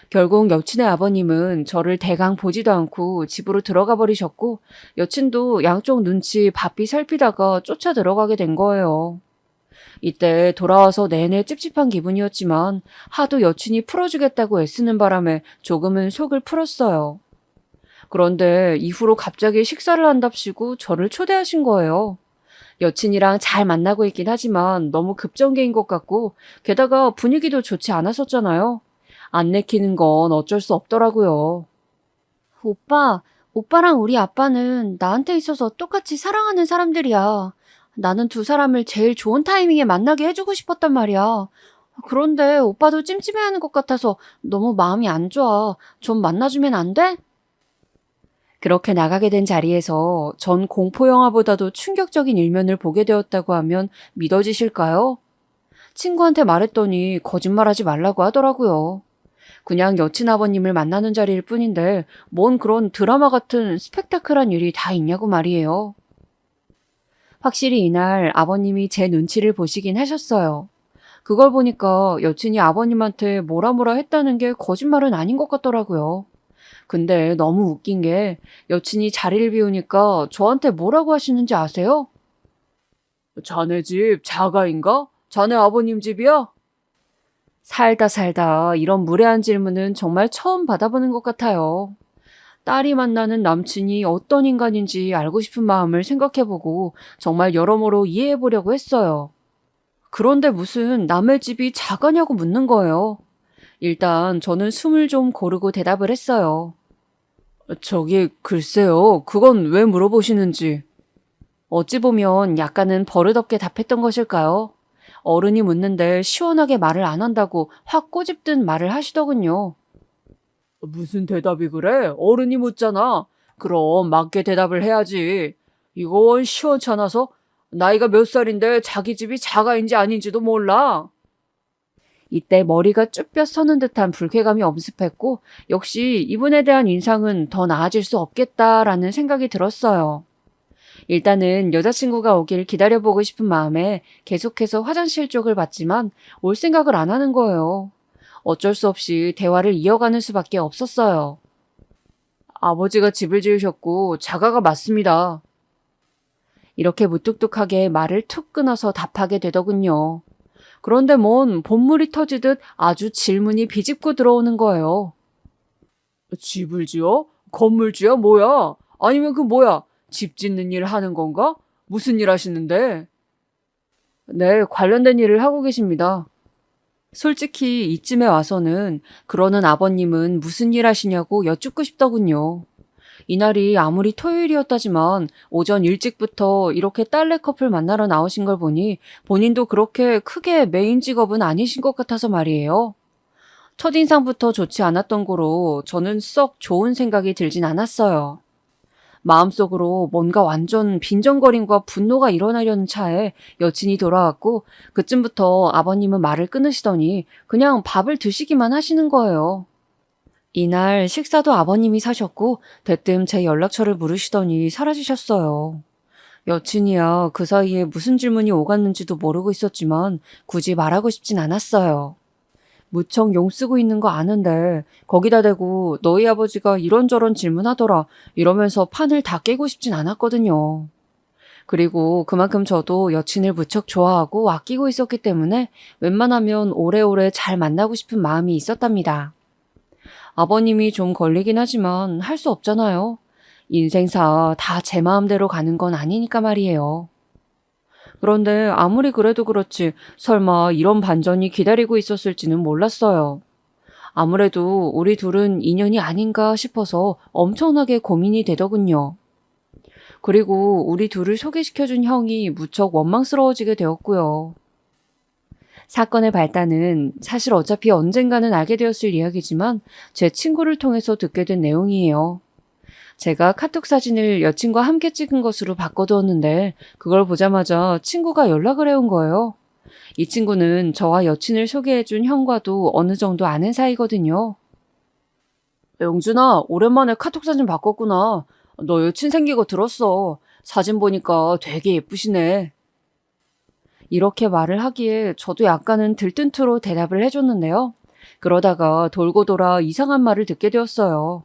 결국 여친의 아버님은 저를 대강 보지도 않고 집으로 들어가 버리셨고 여친도 양쪽 눈치 바삐 살피다가 쫓아 들어가게 된 거예요. 이때 돌아와서 내내 찝찝한 기분이었지만 하도 여친이 풀어주겠다고 애쓰는 바람에 조금은 속을 풀었어요. 그런데 이후로 갑자기 식사를 한답시고 저를 초대하신 거예요. 여친이랑 잘 만나고 있긴 하지만 너무 급전개인 것 같고 게다가 분위기도 좋지 않았었잖아요. 안 내키는 건 어쩔 수 없더라고요. 오빠랑 우리 아빠는 나한테 있어서 똑같이 사랑하는 사람들이야. 나는 두 사람을 제일 좋은 타이밍에 만나게 해주고 싶었단 말이야. 그런데 오빠도 찜찜해하는 것 같아서 너무 마음이 안 좋아. 좀 만나주면 안 돼? 그렇게 나가게 된 자리에서 전 공포영화보다도 충격적인 일면을 보게 되었다고 하면 믿어지실까요? 친구한테 말했더니 거짓말하지 말라고 하더라고요. 그냥 여친 아버님을 만나는 자리일 뿐인데 뭔 그런 드라마 같은 스펙타클한 일이 다 있냐고 말이에요. 확실히 이날 아버님이 제 눈치를 보시긴 하셨어요. 그걸 보니까 여친이 아버님한테 뭐라 했다는 게 거짓말은 아닌 것 같더라고요. 근데 너무 웃긴 게 여친이 자리를 비우니까 저한테 뭐라고 하시는지 아세요? 자네 집 자가인가? 자네 아버님 집이야? 살다 살다 이런 무례한 질문은 정말 처음 받아보는 것 같아요. 딸이 만나는 남친이 어떤 인간인지 알고 싶은 마음을 생각해보고 정말 여러모로 이해해보려고 했어요. 그런데 무슨 남의 집이 작아냐고 묻는 거예요. 일단 저는 숨을 좀 고르고 대답을 했어요. 저기, 글쎄요. 그건 왜 물어보시는지. 어찌 보면 약간은 버릇없게 답했던 것일까요? 어른이 묻는데 시원하게 말을 안 한다고 확 꼬집든 말을 하시더군요. 무슨 대답이 그래? 어른이 묻잖아. 그럼 맞게 대답을 해야지. 이건 시원찮아서 나이가 몇 살인데 자기 집이 자가인지 아닌지도 몰라. 이때 머리가 쭈뼛 서는 듯한 불쾌감이 엄습했고 역시 이분에 대한 인상은 더 나아질 수 없겠다라는 생각이 들었어요. 일단은 여자친구가 오길 기다려보고 싶은 마음에 계속해서 화장실 쪽을 봤지만 올 생각을 안 하는 거예요. 어쩔 수 없이 대화를 이어가는 수밖에 없었어요. 아버지가 집을 지으셨고 자가가 맞습니다. 이렇게 무뚝뚝하게 말을 툭 끊어서 답하게 되더군요. 그런데 뭔 본물이 터지듯 아주 질문이 비집고 들어오는 거예요. 집을 지어? 건물주야 뭐야? 아니면 그 뭐야? 집 짓는 일 하는 건가? 무슨 일 하시는데? 네, 관련된 일을 하고 계십니다. 솔직히 이쯤에 와서는 그러는 아버님은 무슨 일 하시냐고 여쭙고 싶더군요. 이날이 아무리 토요일이었다지만 오전 일찍부터 이렇게 딸내 커플 만나러 나오신 걸 보니 본인도 그렇게 크게 메인 직업은 아니신 것 같아서 말이에요. 첫인상부터 좋지 않았던 거로 저는 썩 좋은 생각이 들진 않았어요. 마음속으로 뭔가 완전 빈정거림과 분노가 일어나려는 차에 여친이 돌아왔고 그쯤부터 아버님은 말을 끊으시더니 그냥 밥을 드시기만 하시는 거예요. 이날 식사도 아버님이 사셨고 대뜸 제 연락처를 물으시더니 사라지셨어요. 여친이야 그 사이에 무슨 질문이 오갔는지도 모르고 있었지만 굳이 말하고 싶진 않았어요. 무척 용 쓰고 있는 거 아는데 거기다 대고 너희 아버지가 이런저런 질문하더라 이러면서 판을 다 깨고 싶진 않았거든요. 그리고 그만큼 저도 여친을 무척 좋아하고 아끼고 있었기 때문에 웬만하면 오래오래 잘 만나고 싶은 마음이 있었답니다. 아버님이 좀 걸리긴 하지만 할 수 없잖아요. 인생사 다 제 마음대로 가는 건 아니니까 말이에요. 그런데 아무리 그래도 그렇지 설마 이런 반전이 기다리고 있었을지는 몰랐어요. 아무래도 우리 둘은 인연이 아닌가 싶어서 엄청나게 고민이 되더군요. 그리고 우리 둘을 소개시켜준 형이 무척 원망스러워지게 되었고요. 사건의 발단은 사실 어차피 언젠가는 알게 되었을 이야기지만 제 친구를 통해서 듣게 된 내용이에요. 제가 카톡 사진을 여친과 함께 찍은 것으로 바꿔두었는데 그걸 보자마자 친구가 연락을 해온 거예요. 이 친구는 저와 여친을 소개해준 형과도 어느 정도 아는 사이거든요. 영준아, 오랜만에 카톡 사진 바꿨구나. 너 여친 생긴 거 들었어. 사진 보니까 되게 예쁘시네. 이렇게 말을 하기에 저도 약간은 들뜬투로 대답을 해줬는데요. 그러다가 돌고 돌아 이상한 말을 듣게 되었어요.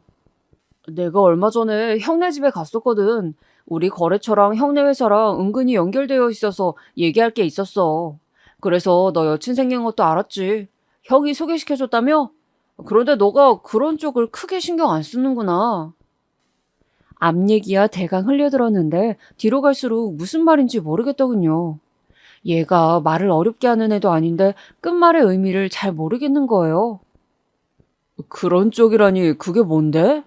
내가 얼마 전에 형네 집에 갔었거든. 우리 거래처랑 형네 회사랑 은근히 연결되어 있어서 얘기할 게 있었어. 그래서 너 여친 생긴 것도 알았지. 형이 소개시켜줬다며? 그런데 너가 그런 쪽을 크게 신경 안 쓰는구나. 앞 얘기야 대강 흘려들었는데 뒤로 갈수록 무슨 말인지 모르겠더군요. 얘가 말을 어렵게 하는 애도 아닌데 끝말의 의미를 잘 모르겠는 거예요. 그런 쪽이라니 그게 뭔데?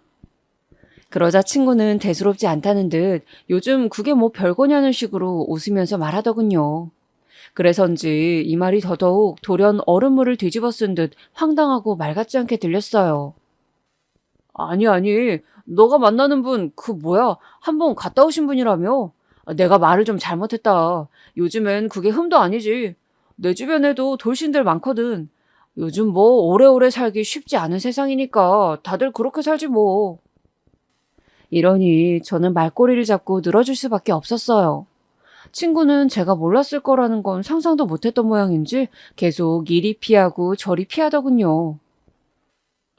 그러자 친구는 대수롭지 않다는 듯 요즘 그게 뭐 별거냐는 식으로 웃으면서 말하더군요. 그래서인지 이 말이 더더욱 돌연 얼음물을 뒤집어 쓴 듯 황당하고 말 같지 않게 들렸어요. 아니, 너가 만나는 분 그 뭐야 한번 갔다 오신 분이라며? 내가 말을 좀 잘못했다. 요즘엔 그게 흠도 아니지. 내 주변에도 돌신들 많거든. 요즘 뭐 오래오래 살기 쉽지 않은 세상이니까 다들 그렇게 살지 뭐. 이러니 저는 말꼬리를 잡고 늘어질 수밖에 없었어요. 친구는 제가 몰랐을 거라는 건 상상도 못했던 모양인지 계속 이리 피하고 저리 피하더군요.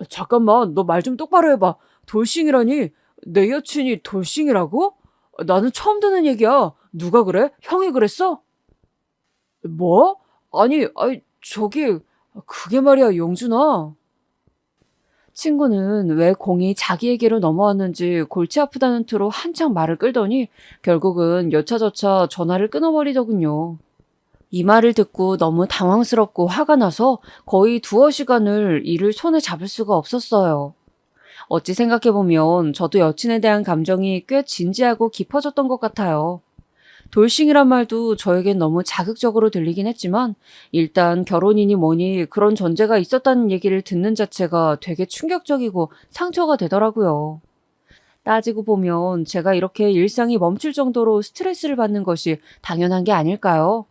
잠깐만, 너 말 좀 똑바로 해봐. 돌싱이라니? 내 여친이 돌싱이라고? 나는 처음 듣는 얘기야. 누가 그래? 형이 그랬어? 뭐? 아니, 저기, 그게 말이야, 영준아. 친구는 왜 공이 자기에게로 넘어왔는지 골치 아프다는 투로 한창 말을 끌더니 결국은 여차저차 전화를 끊어버리더군요. 이 말을 듣고 너무 당황스럽고 화가 나서 거의 두어 시간을 이를 손에 잡을 수가 없었어요. 어찌 생각해보면 저도 여친에 대한 감정이 꽤 진지하고 깊어졌던 것 같아요. 돌싱이란 말도 저에겐 너무 자극적으로 들리긴 했지만 일단 결혼이니 뭐니 그런 전제가 있었다는 얘기를 듣는 자체가 되게 충격적이고 상처가 되더라고요. 따지고 보면 제가 이렇게 일상이 멈출 정도로 스트레스를 받는 것이 당연한 게 아닐까요?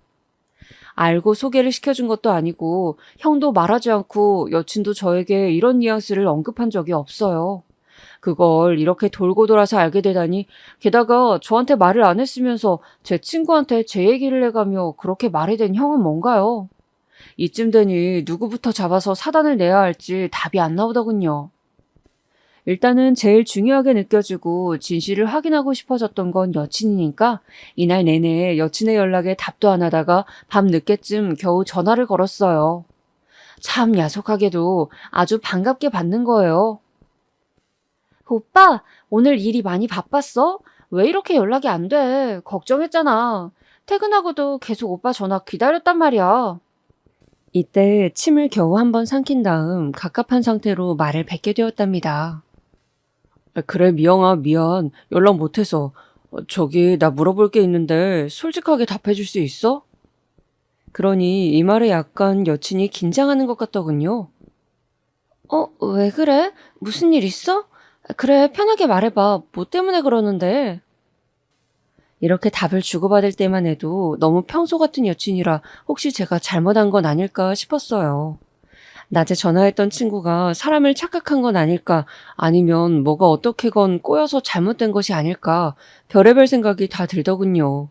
알고 소개를 시켜준 것도 아니고 형도 말하지 않고 여친도 저에게 이런 뉘앙스를 언급한 적이 없어요. 그걸 이렇게 돌고 돌아서 알게 되다니 게다가 저한테 말을 안 했으면서 제 친구한테 제 얘기를 해가며 그렇게 말이 된 형은 뭔가요? 이쯤 되니 누구부터 잡아서 사단을 내야 할지 답이 안 나오더군요. 일단은 제일 중요하게 느껴지고 진실을 확인하고 싶어졌던 건 여친이니까 이날 내내 여친의 연락에 답도 안 하다가 밤 늦게쯤 겨우 전화를 걸었어요. 참 야속하게도 아주 반갑게 받는 거예요. 오빠, 오늘 일이 많이 바빴어? 왜 이렇게 연락이 안 돼? 걱정했잖아. 퇴근하고도 계속 오빠 전화 기다렸단 말이야. 이때 침을 겨우 한번 삼킨 다음 갑갑한 상태로 말을 뱉게 되었답니다. 그래, 미영아, 미안. 연락 못해서. 저기, 나 물어볼 게 있는데 솔직하게 답해줄 수 있어? 그러니 이 말에 약간 여친이 긴장하는 것 같더군요. 왜 그래? 무슨 일 있어? 그래, 편하게 말해봐. 뭐 때문에 그러는데? 이렇게 답을 주고받을 때만 해도 너무 평소 같은 여친이라 혹시 제가 잘못한 건 아닐까 싶었어요. 낮에 전화했던 친구가 사람을 착각한 건 아닐까, 아니면 뭐가 어떻게건 꼬여서 잘못된 것이 아닐까, 별의별 생각이 다 들더군요.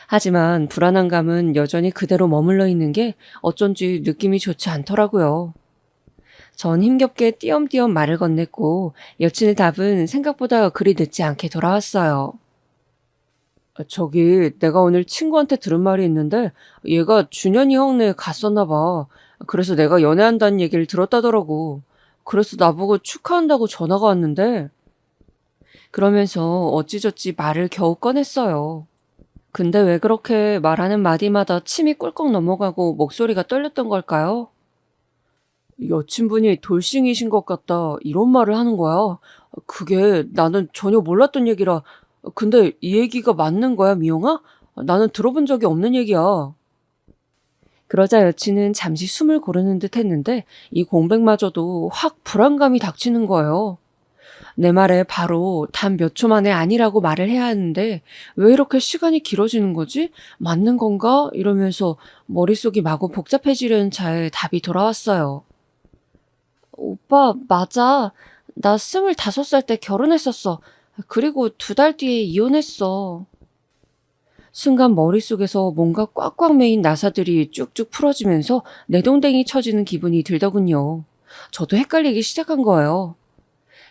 하지만 불안한 감은 여전히 그대로 머물러 있는 게 어쩐지 느낌이 좋지 않더라고요. 전 힘겹게 띄엄띄엄 말을 건넸고 여친의 답은 생각보다 그리 늦지 않게 돌아왔어요. 저기 내가 오늘 친구한테 들은 말이 있는데 얘가 준현이 형네 갔었나 봐. 그래서 내가 연애한다는 얘기를 들었다더라고. 그래서 나보고 축하한다고 전화가 왔는데 그러면서 어찌저찌 말을 겨우 꺼냈어요. 근데 왜 그렇게 말하는 마디마다 침이 꿀꺽 넘어가고 목소리가 떨렸던 걸까요? 여친분이 돌싱이신 것 같다 이런 말을 하는 거야. 그게 나는 전혀 몰랐던 얘기라. 근데 이 얘기가 맞는 거야, 미영아? 나는 들어본 적이 없는 얘기야. 그러자 여친은 잠시 숨을 고르는 듯 했는데 이 공백마저도 확 불안감이 닥치는 거예요. 내 말에 바로 단 몇 초 만에 아니라고 말을 해야 하는데 왜 이렇게 시간이 길어지는 거지? 맞는 건가? 이러면서 머릿속이 마구 복잡해지려는 차에 답이 돌아왔어요. 오빠, 맞아. 나 25살 때 결혼했었어. 그리고 2달 뒤에 이혼했어. 순간 머릿속에서 뭔가 꽉꽉 메인 나사들이 쭉쭉 풀어지면서 내동댕이 쳐지는 기분이 들더군요. 저도 헷갈리기 시작한 거예요.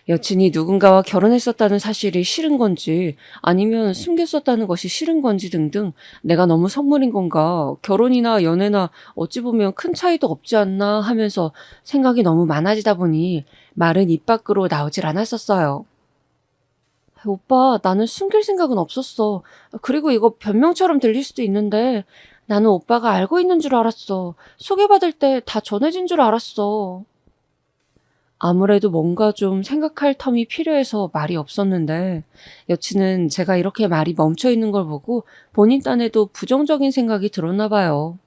여친이 누군가와 결혼했었다는 사실이 싫은 건지 아니면 숨겼었다는 것이 싫은 건지 등등 내가 너무 속물인 건가 결혼이나 연애나 어찌 보면 큰 차이도 없지 않나 하면서 생각이 너무 많아지다 보니 말은 입 밖으로 나오질 않았었어요. 오빠, 나는 숨길 생각은 없었어. 그리고 이거 변명처럼 들릴 수도 있는데 나는 오빠가 알고 있는 줄 알았어. 소개받을 때 다 전해진 줄 알았어. 아무래도 뭔가 좀 생각할 텀이 필요해서 말이 없었는데 여친은 제가 이렇게 말이 멈춰 있는 걸 보고 본인 딴에도 부정적인 생각이 들었나 봐요.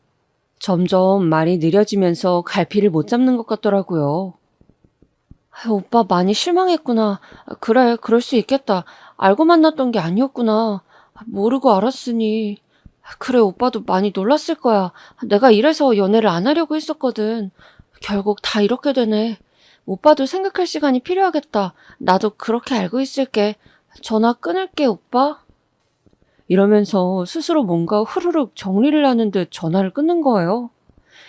점점 말이 느려지면서 갈피를 못 잡는 것 같더라고요. 오빠 많이 실망했구나. 그래, 그럴 수 있겠다. 알고 만났던 게 아니었구나. 모르고 알았으니. 그래, 오빠도 많이 놀랐을 거야. 내가 이래서 연애를 안 하려고 했었거든. 결국 다 이렇게 되네. 오빠도 생각할 시간이 필요하겠다. 나도 그렇게 알고 있을게. 전화 끊을게, 오빠. 이러면서 스스로 뭔가 후루룩 정리를 하는데 전화를 끊는 거예요.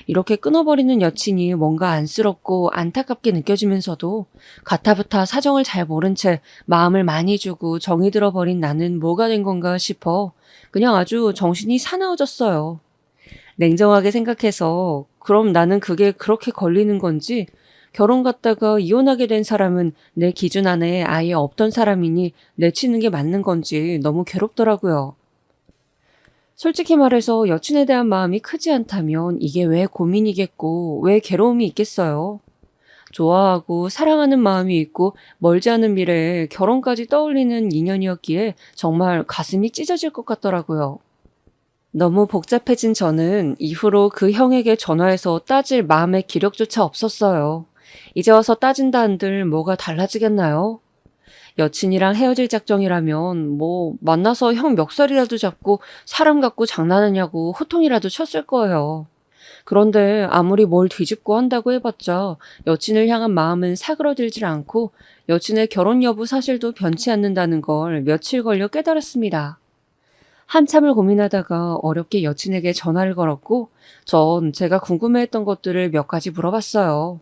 이렇게 끊어버리는 여친이 뭔가 안쓰럽고 안타깝게 느껴지면서도 가타부타 사정을 잘 모른 채 마음을 많이 주고 정이 들어버린 나는 뭐가 된 건가 싶어 그냥 아주 정신이 사나워졌어요. 냉정하게 생각해서 그럼 나는 그게 그렇게 걸리는 건지 결혼 갔다가 이혼하게 된 사람은 내 기준 안에 아예 없던 사람이니 내치는 게 맞는 건지 너무 괴롭더라고요. 솔직히 말해서 여친에 대한 마음이 크지 않다면 이게 왜 고민이겠고 왜 괴로움이 있겠어요. 좋아하고 사랑하는 마음이 있고 멀지 않은 미래에 결혼까지 떠올리는 인연이었기에 정말 가슴이 찢어질 것 같더라고요. 너무 복잡해진 저는 이후로 그 형에게 전화해서 따질 마음의 기력조차 없었어요. 이제 와서 따진다 한들 뭐가 달라지겠나요? 여친이랑 헤어질 작정이라면 뭐 만나서 형 멱살이라도 잡고 사람 갖고 장난하냐고 호통이라도 쳤을 거예요. 그런데 아무리 뭘 뒤집고 한다고 해봤자 여친을 향한 마음은 사그러들질 않고 여친의 결혼 여부 사실도 변치 않는다는 걸 며칠 걸려 깨달았습니다. 한참을 고민하다가 어렵게 여친에게 전화를 걸었고 전 제가 궁금해했던 것들을 몇 가지 물어봤어요.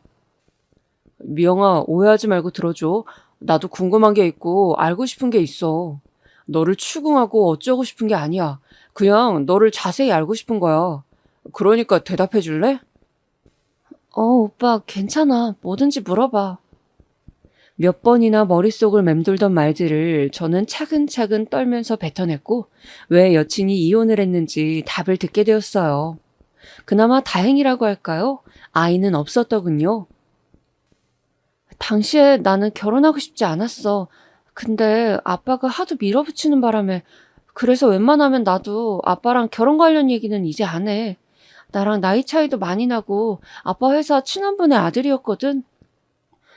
미영아, 오해하지 말고 들어줘. 나도 궁금한 게 있고 알고 싶은 게 있어. 너를 추궁하고 어쩌고 싶은 게 아니야. 그냥 너를 자세히 알고 싶은 거야. 그러니까 대답해 줄래? 오빠, 괜찮아. 뭐든지 물어봐. 몇 번이나 머릿속을 맴돌던 말들을 저는 차근차근 떨면서 뱉어냈고 왜 여친이 이혼을 했는지 답을 듣게 되었어요. 그나마 다행이라고 할까요? 아이는 없었더군요. 당시에 나는 결혼하고 싶지 않았어. 근데 아빠가 하도 밀어붙이는 바람에 그래서 웬만하면 나도 아빠랑 결혼 관련 얘기는 이제 안 해. 나랑 나이 차이도 많이 나고 아빠 회사 친원분의 아들이었거든.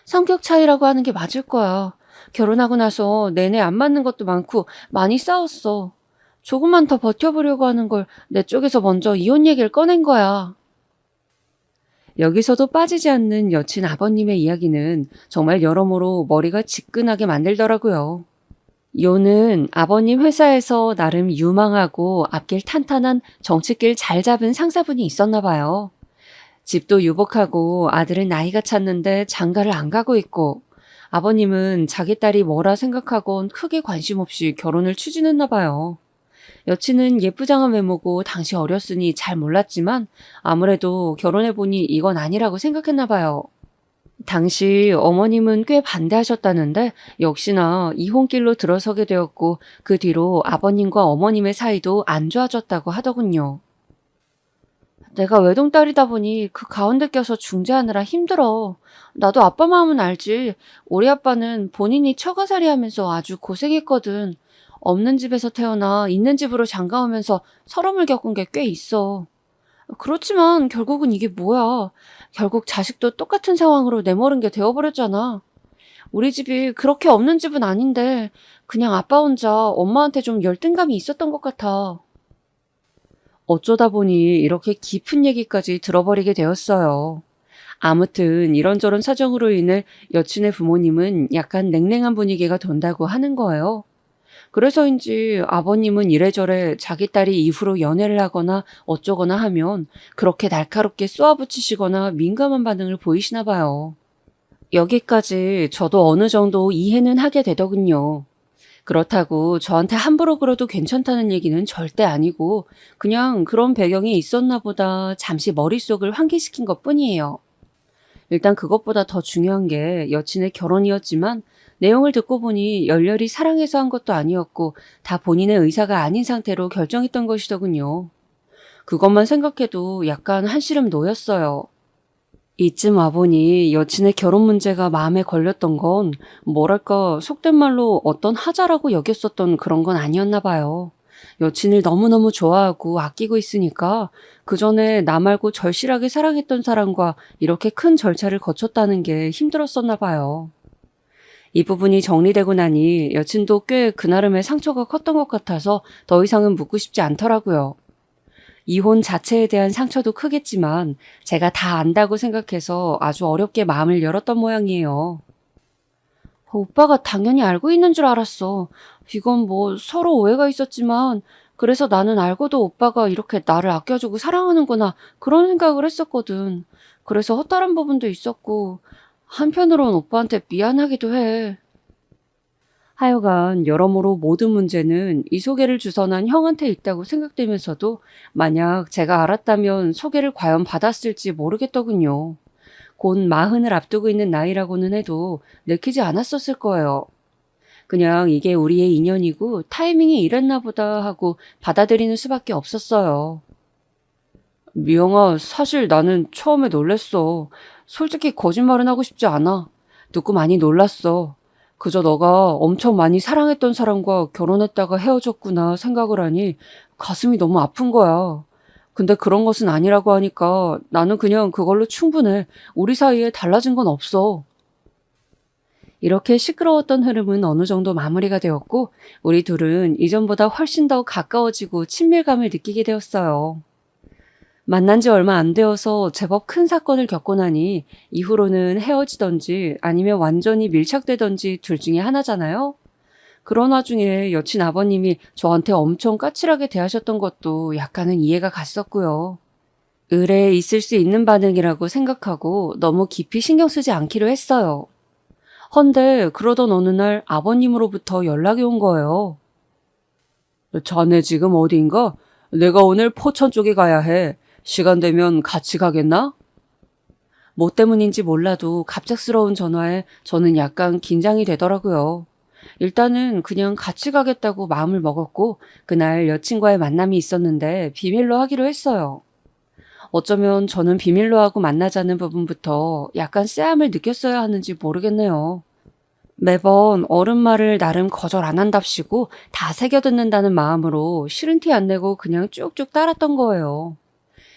성격 차이라고 하는 게 맞을 거야. 결혼하고 나서 내내 안 맞는 것도 많고 많이 싸웠어. 조금만 더 버텨보려고 하는 걸 내 쪽에서 먼저 이혼 얘기를 꺼낸 거야. 여기서도 빠지지 않는 여친 아버님의 이야기는 정말 여러모로 머리가 지끈하게 만들더라고요. 요는 아버님 회사에서 나름 유망하고 앞길 탄탄한 정치길 잘 잡은 상사분이 있었나 봐요. 집도 유복하고 아들은 나이가 찼는데 장가를 안 가고 있고 아버님은 자기 딸이 뭐라 생각하건 크게 관심 없이 결혼을 추진했나 봐요. 여친은 예쁘장한 외모고 당시 어렸으니 잘 몰랐지만 아무래도 결혼해보니 이건 아니라고 생각했나 봐요. 당시 어머님은 꽤 반대하셨다는데 역시나 이혼길로 들어서게 되었고 그 뒤로 아버님과 어머님의 사이도 안 좋아졌다고 하더군요. 내가 외동딸이다 보니 그 가운데 껴서 중재하느라 힘들어. 나도 아빠 마음은 알지. 우리 아빠는 본인이 처가살이 하면서 아주 고생했거든. 없는 집에서 태어나 있는 집으로 장가오면서 서름을 겪은 게 꽤 있어. 그렇지만 결국은 이게 뭐야. 결국 자식도 똑같은 상황으로 내모른 게 되어버렸잖아. 우리 집이 그렇게 없는 집은 아닌데 그냥 아빠 혼자 엄마한테 좀 열등감이 있었던 것 같아. 어쩌다 보니 이렇게 깊은 얘기까지 들어버리게 되었어요. 아무튼 이런저런 사정으로 인해 여친의 부모님은 약간 냉랭한 분위기가 돈다고 하는 거예요. 그래서인지 아버님은 이래저래 자기 딸이 이후로 연애를 하거나 어쩌거나 하면 그렇게 날카롭게 쏘아붙이시거나 민감한 반응을 보이시나 봐요. 여기까지 저도 어느 정도 이해는 하게 되더군요. 그렇다고 저한테 함부로 그러도 괜찮다는 얘기는 절대 아니고 그냥 그런 배경이 있었나 보다 잠시 머릿속을 환기시킨 것뿐이에요. 일단 그것보다 더 중요한 게 여친의 결혼이었지만 내용을 듣고 보니 열렬히 사랑해서 한 것도 아니었고 다 본인의 의사가 아닌 상태로 결정했던 것이더군요. 그것만 생각해도 약간 한시름 놓였어요. 이쯤 와보니 여친의 결혼 문제가 마음에 걸렸던 건 뭐랄까 속된 말로 어떤 하자라고 여겼었던 그런 건 아니었나 봐요. 여친을 너무너무 좋아하고 아끼고 있으니까 그 전에 나 말고 절실하게 사랑했던 사람과 이렇게 큰 절차를 거쳤다는 게 힘들었었나 봐요. 이 부분이 정리되고 나니 여친도 꽤 그나름의 상처가 컸던 것 같아서 더 이상은 묻고 싶지 않더라고요. 이혼 자체에 대한 상처도 크겠지만 제가 다 안다고 생각해서 아주 어렵게 마음을 열었던 모양이에요. 오빠가 당연히 알고 있는 줄 알았어. 이건 뭐 서로 오해가 있었지만 그래서 나는 알고도 오빠가 이렇게 나를 아껴주고 사랑하는구나 그런 생각을 했었거든. 그래서 허탈한 부분도 있었고 한편으론 오빠한테 미안하기도 해. 하여간 여러모로 모든 문제는 이 소개를 주선한 형한테 있다고 생각되면서도 만약 제가 알았다면 소개를 과연 받았을지 모르겠더군요. 곧 40을 앞두고 있는 나이라고는 해도 내키지 않았었을 거예요. 그냥 이게 우리의 인연이고 타이밍이 이랬나 보다 하고 받아들이는 수밖에 없었어요. 미영아, 사실 나는 처음에 놀랬어. 솔직히 거짓말은 하고 싶지 않아. 듣고 많이 놀랐어. 그저 너가 엄청 많이 사랑했던 사람과 결혼했다가 헤어졌구나 생각을 하니 가슴이 너무 아픈 거야. 근데 그런 것은 아니라고 하니까 나는 그냥 그걸로 충분해. 우리 사이에 달라진 건 없어. 이렇게 시끄러웠던 흐름은 어느 정도 마무리가 되었고, 우리 둘은 이전보다 훨씬 더 가까워지고 친밀감을 느끼게 되었어요. 만난 지 얼마 안 되어서 제법 큰 사건을 겪고 나니 이후로는 헤어지던지 아니면 완전히 밀착되던지 둘 중에 하나잖아요. 그런 와중에 여친 아버님이 저한테 엄청 까칠하게 대하셨던 것도 약간은 이해가 갔었고요. 의뢰에 있을 수 있는 반응이라고 생각하고 너무 깊이 신경 쓰지 않기로 했어요. 헌데 그러던 어느 날 아버님으로부터 연락이 온 거예요. 자네 지금 어디인가? 내가 오늘 포천 쪽에 가야 해. 시간 되면 같이 가겠나? 뭐 때문인지 몰라도 갑작스러운 전화에 저는 약간 긴장이 되더라고요. 일단은 그냥 같이 가겠다고 마음을 먹었고 그날 여친과의 만남이 있었는데 비밀로 하기로 했어요. 어쩌면 저는 비밀로 하고 만나자는 부분부터 약간 쎄함을 느꼈어야 하는지 모르겠네요. 매번 어른 말을 나름 거절 안 한답시고 다 새겨듣는다는 마음으로 싫은 티 안 내고 그냥 쭉쭉 따랐던 거예요.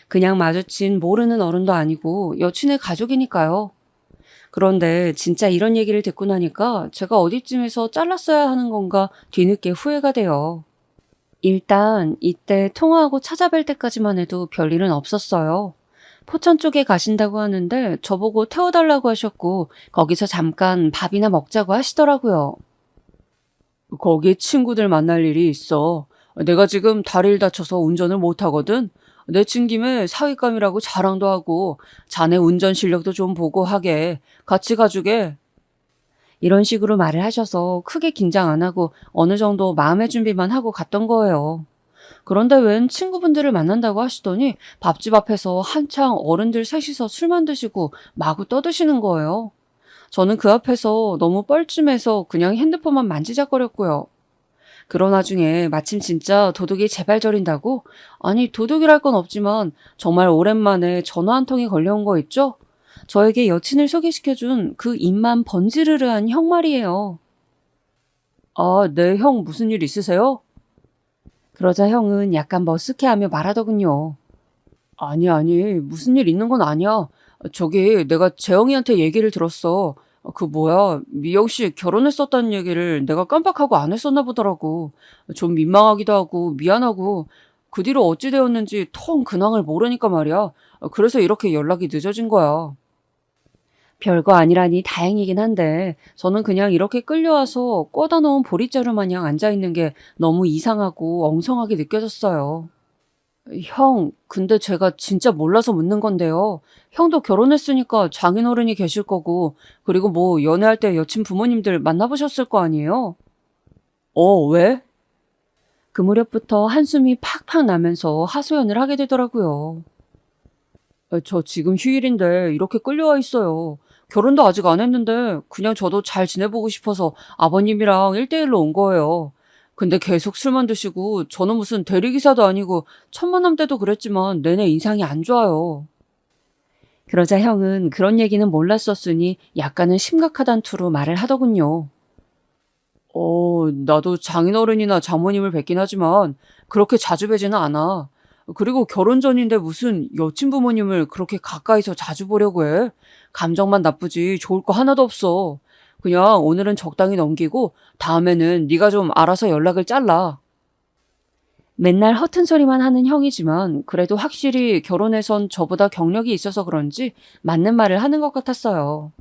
그냥 마주친 모르는 어른도 아니고 여친의 가족이니까요. 그런데 진짜 이런 얘기를 듣고 나니까 제가 어디쯤에서 잘랐어야 하는 건가 뒤늦게 후회가 돼요. 일단 이때 통화하고 찾아뵐 때까지만 해도 별일은 없었어요. 포천 쪽에 가신다고 하는데 저보고 태워달라고 하셨고 거기서 잠깐 밥이나 먹자고 하시더라고요. 거기 친구들 만날 일이 있어. 내가 지금 다리를 다쳐서 운전을 못하거든. 내친 김에 사윗감이라고 자랑도 하고 자네 운전 실력도 좀 보고 하게. 같이 가주게. 이런 식으로 말을 하셔서 크게 긴장 안 하고 어느 정도 마음의 준비만 하고 갔던 거예요. 그런데 웬 친구분들을 만난다고 하시더니 밥집 앞에서 한창 어른들 셋이서 술만 드시고 마구 떠드시는 거예요. 저는 그 앞에서 너무 뻘쭘해서 그냥 핸드폰만 만지작거렸고요. 그런 와중에 마침 진짜 도둑이 제발 저린다고? 아니 도둑이랄 건 없지만 정말 오랜만에 전화 한 통이 걸려온 거 있죠? 저에게 여친을 소개시켜준 그 입만 번지르르한 형 말이에요. 아, 네, 형 무슨 일 있으세요? 그러자 형은 약간 머쓱해하며 말하더군요. 아니, 무슨 일 있는 건 아니야. 저기 내가 재영이한테 얘기를 들었어. 그 뭐야, 미영 씨 결혼했었다는 얘기를 내가 깜빡하고 안 했었나 보더라고. 좀 민망하기도 하고 미안하고 그 뒤로 어찌 되었는지 통 근황을 모르니까 말이야. 그래서 이렇게 연락이 늦어진 거야. 별거 아니라니 다행이긴 한데 저는 그냥 이렇게 끌려와서 꿔다 놓은 보릿자루 마냥 앉아있는 게 너무 이상하고 엉성하게 느껴졌어요. 형, 근데 제가 진짜 몰라서 묻는 건데요. 형도 결혼했으니까 장인어른이 계실 거고, 그리고 뭐 연애할 때 여친 부모님들 만나보셨을 거 아니에요? 왜? 그 무렵부터 한숨이 팍팍 나면서 하소연을 하게 되더라고요. 저 지금 휴일인데 이렇게 끌려와 있어요. 결혼도 아직 안 했는데 그냥 저도 잘 지내보고 싶어서 아버님이랑 1대1로 온 거예요. 근데 계속 술만 드시고 저는 무슨 대리기사도 아니고 첫 만남 때도 그랬지만 내내 인상이 안 좋아요. 그러자 형은 그런 얘기는 몰랐었으니 약간은 심각하단 투로 말을 하더군요. 나도 장인어른이나 장모님을 뵙긴 하지만 그렇게 자주 뵈지는 않아. 그리고 결혼 전인데 무슨 여친 부모님을 그렇게 가까이서 자주 보려고 해? 감정만 나쁘지 좋을 거 하나도 없어. 그냥 오늘은 적당히 넘기고 다음에는 네가 좀 알아서 연락을 잘라. 맨날 허튼 소리만 하는 형이지만 그래도 확실히 결혼해선 저보다 경력이 있어서 그런지 맞는 말을 하는 것 같았어요.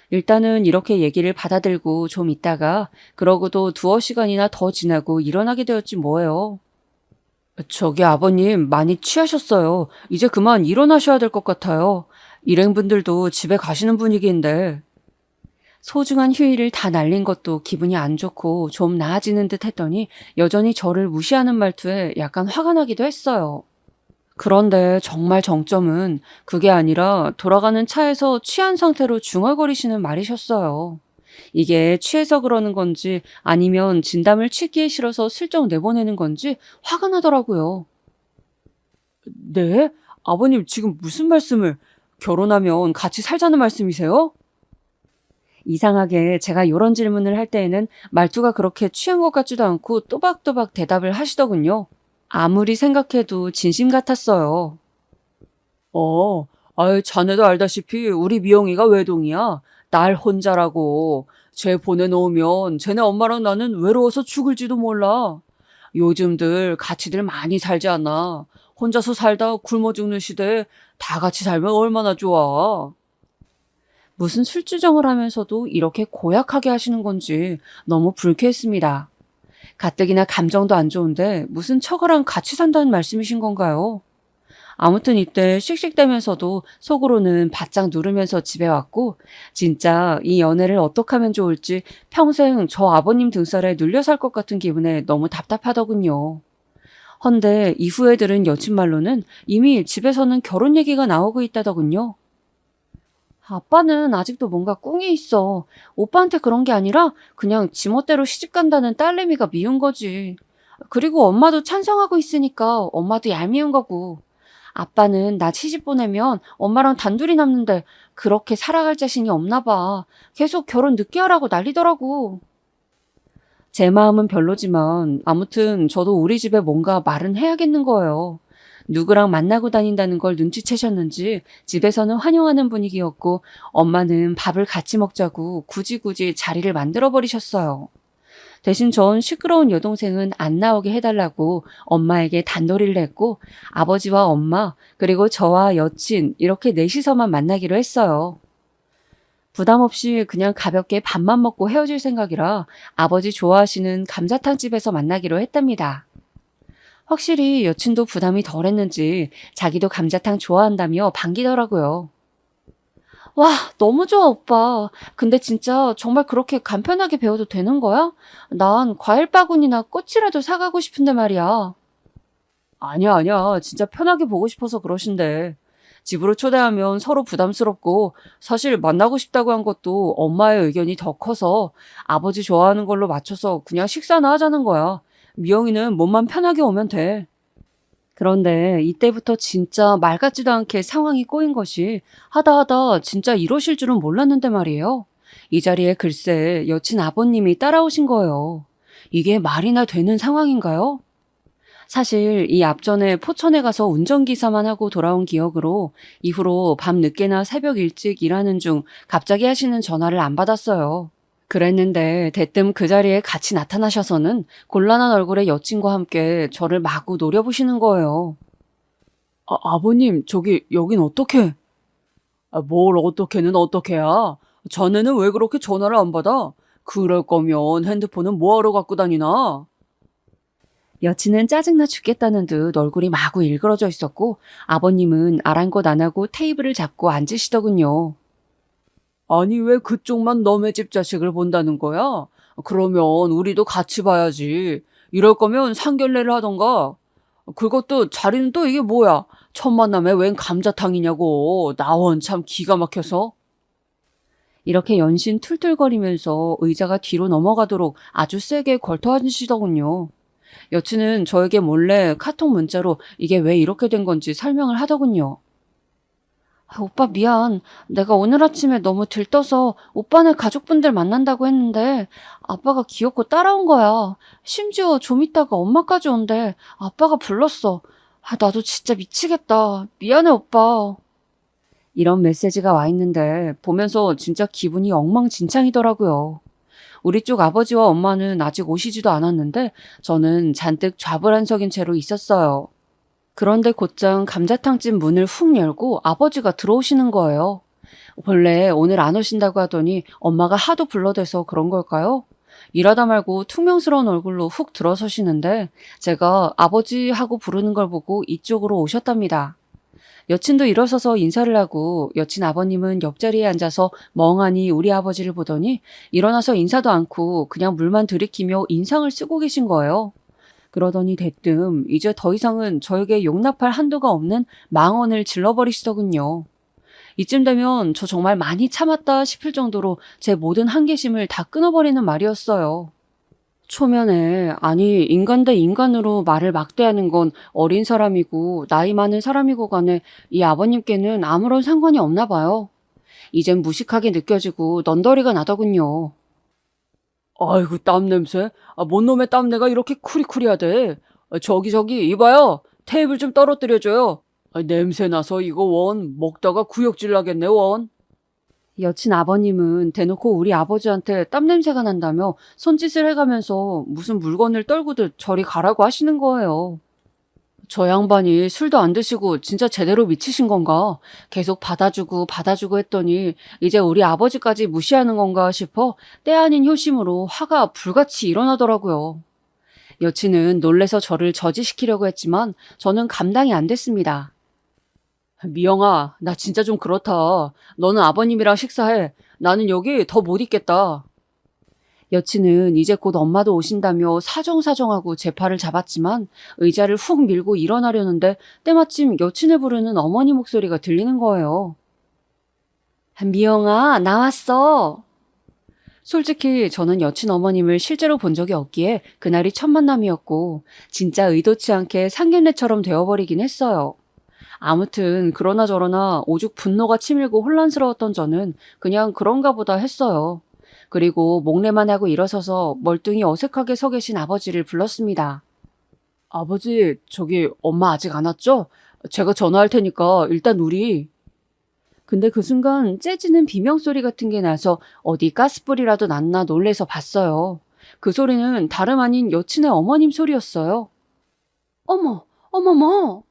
일단은 이렇게 얘기를 받아들고 좀 있다가 그러고도 두어 시간이나 더 지나고 일어나게 되었지 뭐예요. 저기 아버님 많이 취하셨어요. 이제 그만 일어나셔야 될 것 같아요. 일행분들도 집에 가시는 분위기인데. 소중한 휴일을 다 날린 것도 기분이 안 좋고 좀 나아지는 듯 했더니 여전히 저를 무시하는 말투에 약간 화가 나기도 했어요. 그런데 정말 정점은 그게 아니라 돌아가는 차에서 취한 상태로 중얼거리시는 말이셨어요. 이게 취해서 그러는 건지 아니면 진담을 치기에 싫어서 슬쩍 내보내는 건지 화가 나더라고요. 네? 아버님 지금 무슨 말씀을, 결혼하면 같이 살자는 말씀이세요? 이상하게 제가 이런 질문을 할 때에는 말투가 그렇게 취한 것 같지도 않고 또박또박 대답을 하시더군요. 아무리 생각해도 진심 같았어요. 자네도 알다시피 우리 미영이가 외동이야. 날 혼자라고. 쟤 보내놓으면 쟤네 엄마랑 나는 외로워서 죽을지도 몰라. 요즘들 같이들 많이 살지 않아. 혼자서 살다 굶어 죽는 시대에 다 같이 살면 얼마나 좋아. 무슨 술주정을 하면서도 이렇게 고약하게 하시는 건지 너무 불쾌했습니다. 가뜩이나 감정도 안 좋은데 무슨 처가랑 같이 산다는 말씀이신 건가요? 아무튼 이때 씩씩대면서도 속으로는 바짝 누르면서 집에 왔고, 진짜 이 연애를 어떻게 하면 좋을지 평생 저 아버님 등살에 눌려 살 것 같은 기분에 너무 답답하더군요. 헌데 이후에 들은 여친 말로는 이미 집에서는 결혼 얘기가 나오고 있다더군요. 아빠는 아직도 뭔가 꿍이 있어. 오빠한테 그런 게 아니라 그냥 지멋대로 시집간다는 딸내미가 미운 거지. 그리고 엄마도 찬성하고 있으니까 엄마도 얄미운 거고. 아빠는 나 시집 보내면 엄마랑 단둘이 남는데 그렇게 살아갈 자신이 없나 봐. 계속 결혼 늦게 하라고 난리더라고. 제 마음은 별로지만 아무튼 저도 우리 집에 뭔가 말은 해야겠는 거예요. 누구랑 만나고 다닌다는 걸 눈치채셨는지 집에서는 환영하는 분위기였고 엄마는 밥을 같이 먹자고 굳이 자리를 만들어 버리셨어요. 대신 전 시끄러운 여동생은 안 나오게 해달라고 엄마에게 단도리를 했고 아버지와 엄마 그리고 저와 여친 이렇게 넷이서만 만나기로 했어요. 부담 없이 그냥 가볍게 밥만 먹고 헤어질 생각이라 아버지 좋아하시는 감자탕 집에서 만나기로 했답니다. 확실히 여친도 부담이 덜했는지 자기도 감자탕 좋아한다며 반기더라고요. 와, 너무 좋아, 오빠. 근데 진짜 정말 그렇게 간편하게 배워도 되는 거야? 난 과일 바구니나 꽃이라도 사가고 싶은데 말이야. 아니야. 진짜 편하게 보고 싶어서 그러신데. 집으로 초대하면 서로 부담스럽고 사실 만나고 싶다고 한 것도 엄마의 의견이 더 커서 아버지 좋아하는 걸로 맞춰서 그냥 식사나 하자는 거야. 미영이는 몸만 편하게 오면 돼. 그런데 이때부터 진짜 말 같지도 않게 상황이 꼬인 것이 하다 진짜 이러실 줄은 몰랐는데 말이에요. 이 자리에 글쎄 여친 아버님이 따라오신 거예요. 이게 말이나 되는 상황인가요? 사실 이 앞전에 포천에 가서 운전기사만 하고 돌아온 기억으로 이후로 밤 늦게나 새벽 일찍 일하는 중 갑자기 하시는 전화를 안 받았어요. 그랬는데 대뜸 그 자리에 같이 나타나셔서는 곤란한 얼굴의 여친과 함께 저를 마구 노려보시는 거예요. 아버님, 저기 여긴 어떻게? 뭘 어떻게는 어떻게야? 자네는 왜 그렇게 전화를 안 받아? 그럴 거면 핸드폰은 뭐하러 갖고 다니나? 여친은 짜증나 죽겠다는 듯 얼굴이 마구 일그러져 있었고 아버님은 아랑곳 안 하고 테이블을 잡고 앉으시더군요. 아니 왜 그쪽만 너네 집 자식을 본다는 거야? 그러면 우리도 같이 봐야지. 이럴 거면 상견례를 하던가. 그것도 자리는 또 이게 뭐야? 첫 만남에 웬 감자탕이냐고. 나원 참 기가 막혀서. 이렇게 연신 툴툴거리면서 의자가 뒤로 넘어가도록 아주 세게 걸터앉으시더군요. 여친은 저에게 몰래 카톡 문자로 이게 왜 이렇게 된 건지 설명을 하더군요. 오빠 미안. 내가 오늘 아침에 너무 들떠서 오빠네 가족분들 만난다고 했는데 아빠가 귀엽고 따라온 거야. 심지어 좀 있다가 엄마까지 온대. 아빠가 불렀어. 나도 진짜 미치겠다. 미안해 오빠. 이런 메시지가 와 있는데 보면서 진짜 기분이 엉망진창이더라고요. 우리 쪽 아버지와 엄마는 아직 오시지도 않았는데 저는 잔뜩 좌불안석인 채로 있었어요. 그런데 곧장 감자탕집 문을 훅 열고 아버지가 들어오시는 거예요. 원래 오늘 안 오신다고 하더니 엄마가 하도 불러대서 그런 걸까요? 일하다 말고 퉁명스러운 얼굴로 훅 들어서시는데 제가 아버지 하고 부르는 걸 보고 이쪽으로 오셨답니다. 여친도 일어서서 인사를 하고 여친 아버님은 옆자리에 앉아서 멍하니 우리 아버지를 보더니 일어나서 인사도 않고 그냥 물만 들이키며 인상을 쓰고 계신 거예요. 그러더니 대뜸 이제 더 이상은 저에게 용납할 한도가 없는 망언을 질러버리시더군요. 이쯤 되면 저 정말 많이 참았다 싶을 정도로 제 모든 한계심을 다 끊어버리는 말이었어요. 초면에 아니 인간 대 인간으로 말을 막대하는 건 어린 사람이고 나이 많은 사람이고 간에 이 아버님께는 아무런 상관이 없나 봐요. 이젠 무식하게 느껴지고 넌더리가 나더군요. 아이고 땀 냄새. 뭔 놈의 땀내가 이렇게 쿠리쿠리하대. 저기 이봐요. 테이블 좀 떨어뜨려줘요. 냄새 나서 이거 원 먹다가 구역질 나겠네 원. 여친 아버님은 대놓고 우리 아버지한테 땀 냄새가 난다며 손짓을 해가면서 무슨 물건을 떨구듯 저리 가라고 하시는 거예요. 저 양반이 술도 안 드시고 진짜 제대로 미치신 건가? 계속 받아주고 했더니 이제 우리 아버지까지 무시하는 건가 싶어 때 아닌 효심으로 화가 불같이 일어나더라고요. 여친은 놀래서 저를 저지시키려고 했지만 저는 감당이 안 됐습니다. 미영아, 나 진짜 좀 그렇다. 너는 아버님이랑 식사해. 나는 여기 더 못 있겠다. 여친은 이제 곧 엄마도 오신다며 사정사정하고 제 팔을 잡았지만 의자를 훅 밀고 일어나려는데 때마침 여친을 부르는 어머니 목소리가 들리는 거예요. 미영아, 나왔어. 솔직히 저는 여친 어머님을 실제로 본 적이 없기에 그날이 첫 만남이었고 진짜 의도치 않게 상견례처럼 되어버리긴 했어요. 아무튼 그러나 저러나 오죽 분노가 치밀고 혼란스러웠던 저는 그냥 그런가 보다 했어요. 그리고 목례만 하고 일어서서 멀뚱히 어색하게 서 계신 아버지를 불렀습니다. 아버지, 저기 엄마 아직 안 왔죠? 제가 전화할 테니까 일단 우리... 근데 그 순간 째지는 비명소리 같은 게 나서 어디 가스불이라도 났나 놀래서 봤어요. 그 소리는 다름 아닌 여친의 어머님 소리였어요. 어머머!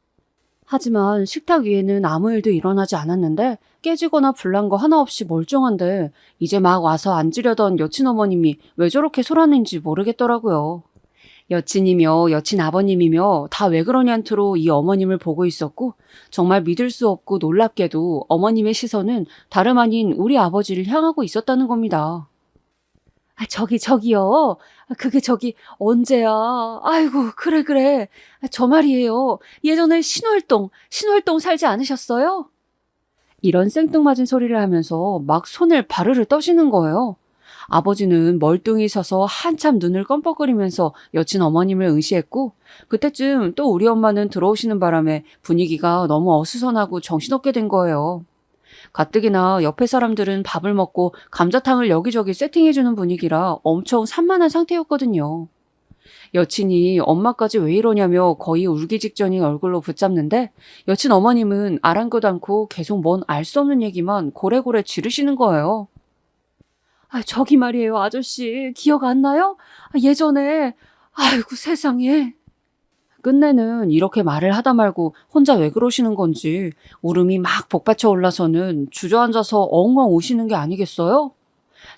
하지만 식탁 위에는 아무 일도 일어나지 않았는데 깨지거나 불난 거 하나 없이 멀쩡한데 이제 막 와서 앉으려던 여친 어머님이 왜 저렇게 소란인지 모르겠더라고요. 여친이며 여친 아버님이며 다 왜 그러냐는 투로 이 어머님을 보고 있었고 정말 믿을 수 없고 놀랍게도 어머님의 시선은 다름 아닌 우리 아버지를 향하고 있었다는 겁니다. 저기요. 그게 언제야. 아이고, 그래. 저 말이에요. 예전에 신월동 살지 않으셨어요? 이런 생뚱맞은 소리를 하면서 막 손을 바르르 떠시는 거예요. 아버지는 멀뚱히 서서 한참 눈을 껌뻑거리면서 여친 어머님을 응시했고 그때쯤 또 우리 엄마는 들어오시는 바람에 분위기가 너무 어수선하고 정신없게 된 거예요. 가뜩이나 옆에 사람들은 밥을 먹고 감자탕을 여기저기 세팅해주는 분위기라 엄청 산만한 상태였거든요. 여친이 엄마까지 왜 이러냐며 거의 울기 직전인 얼굴로 붙잡는데 여친 어머님은 아랑곳 않고 계속 뭔 알 수 없는 얘기만 고래고래 지르시는 거예요. 저기 말이에요, 아저씨. 기억 안 나요? 예전에. 아이고, 세상에. 끝내는 이렇게 말을 하다 말고 혼자 왜 그러시는 건지 울음이 막 복받쳐 올라서는 주저앉아서 엉엉 우시는 게 아니겠어요?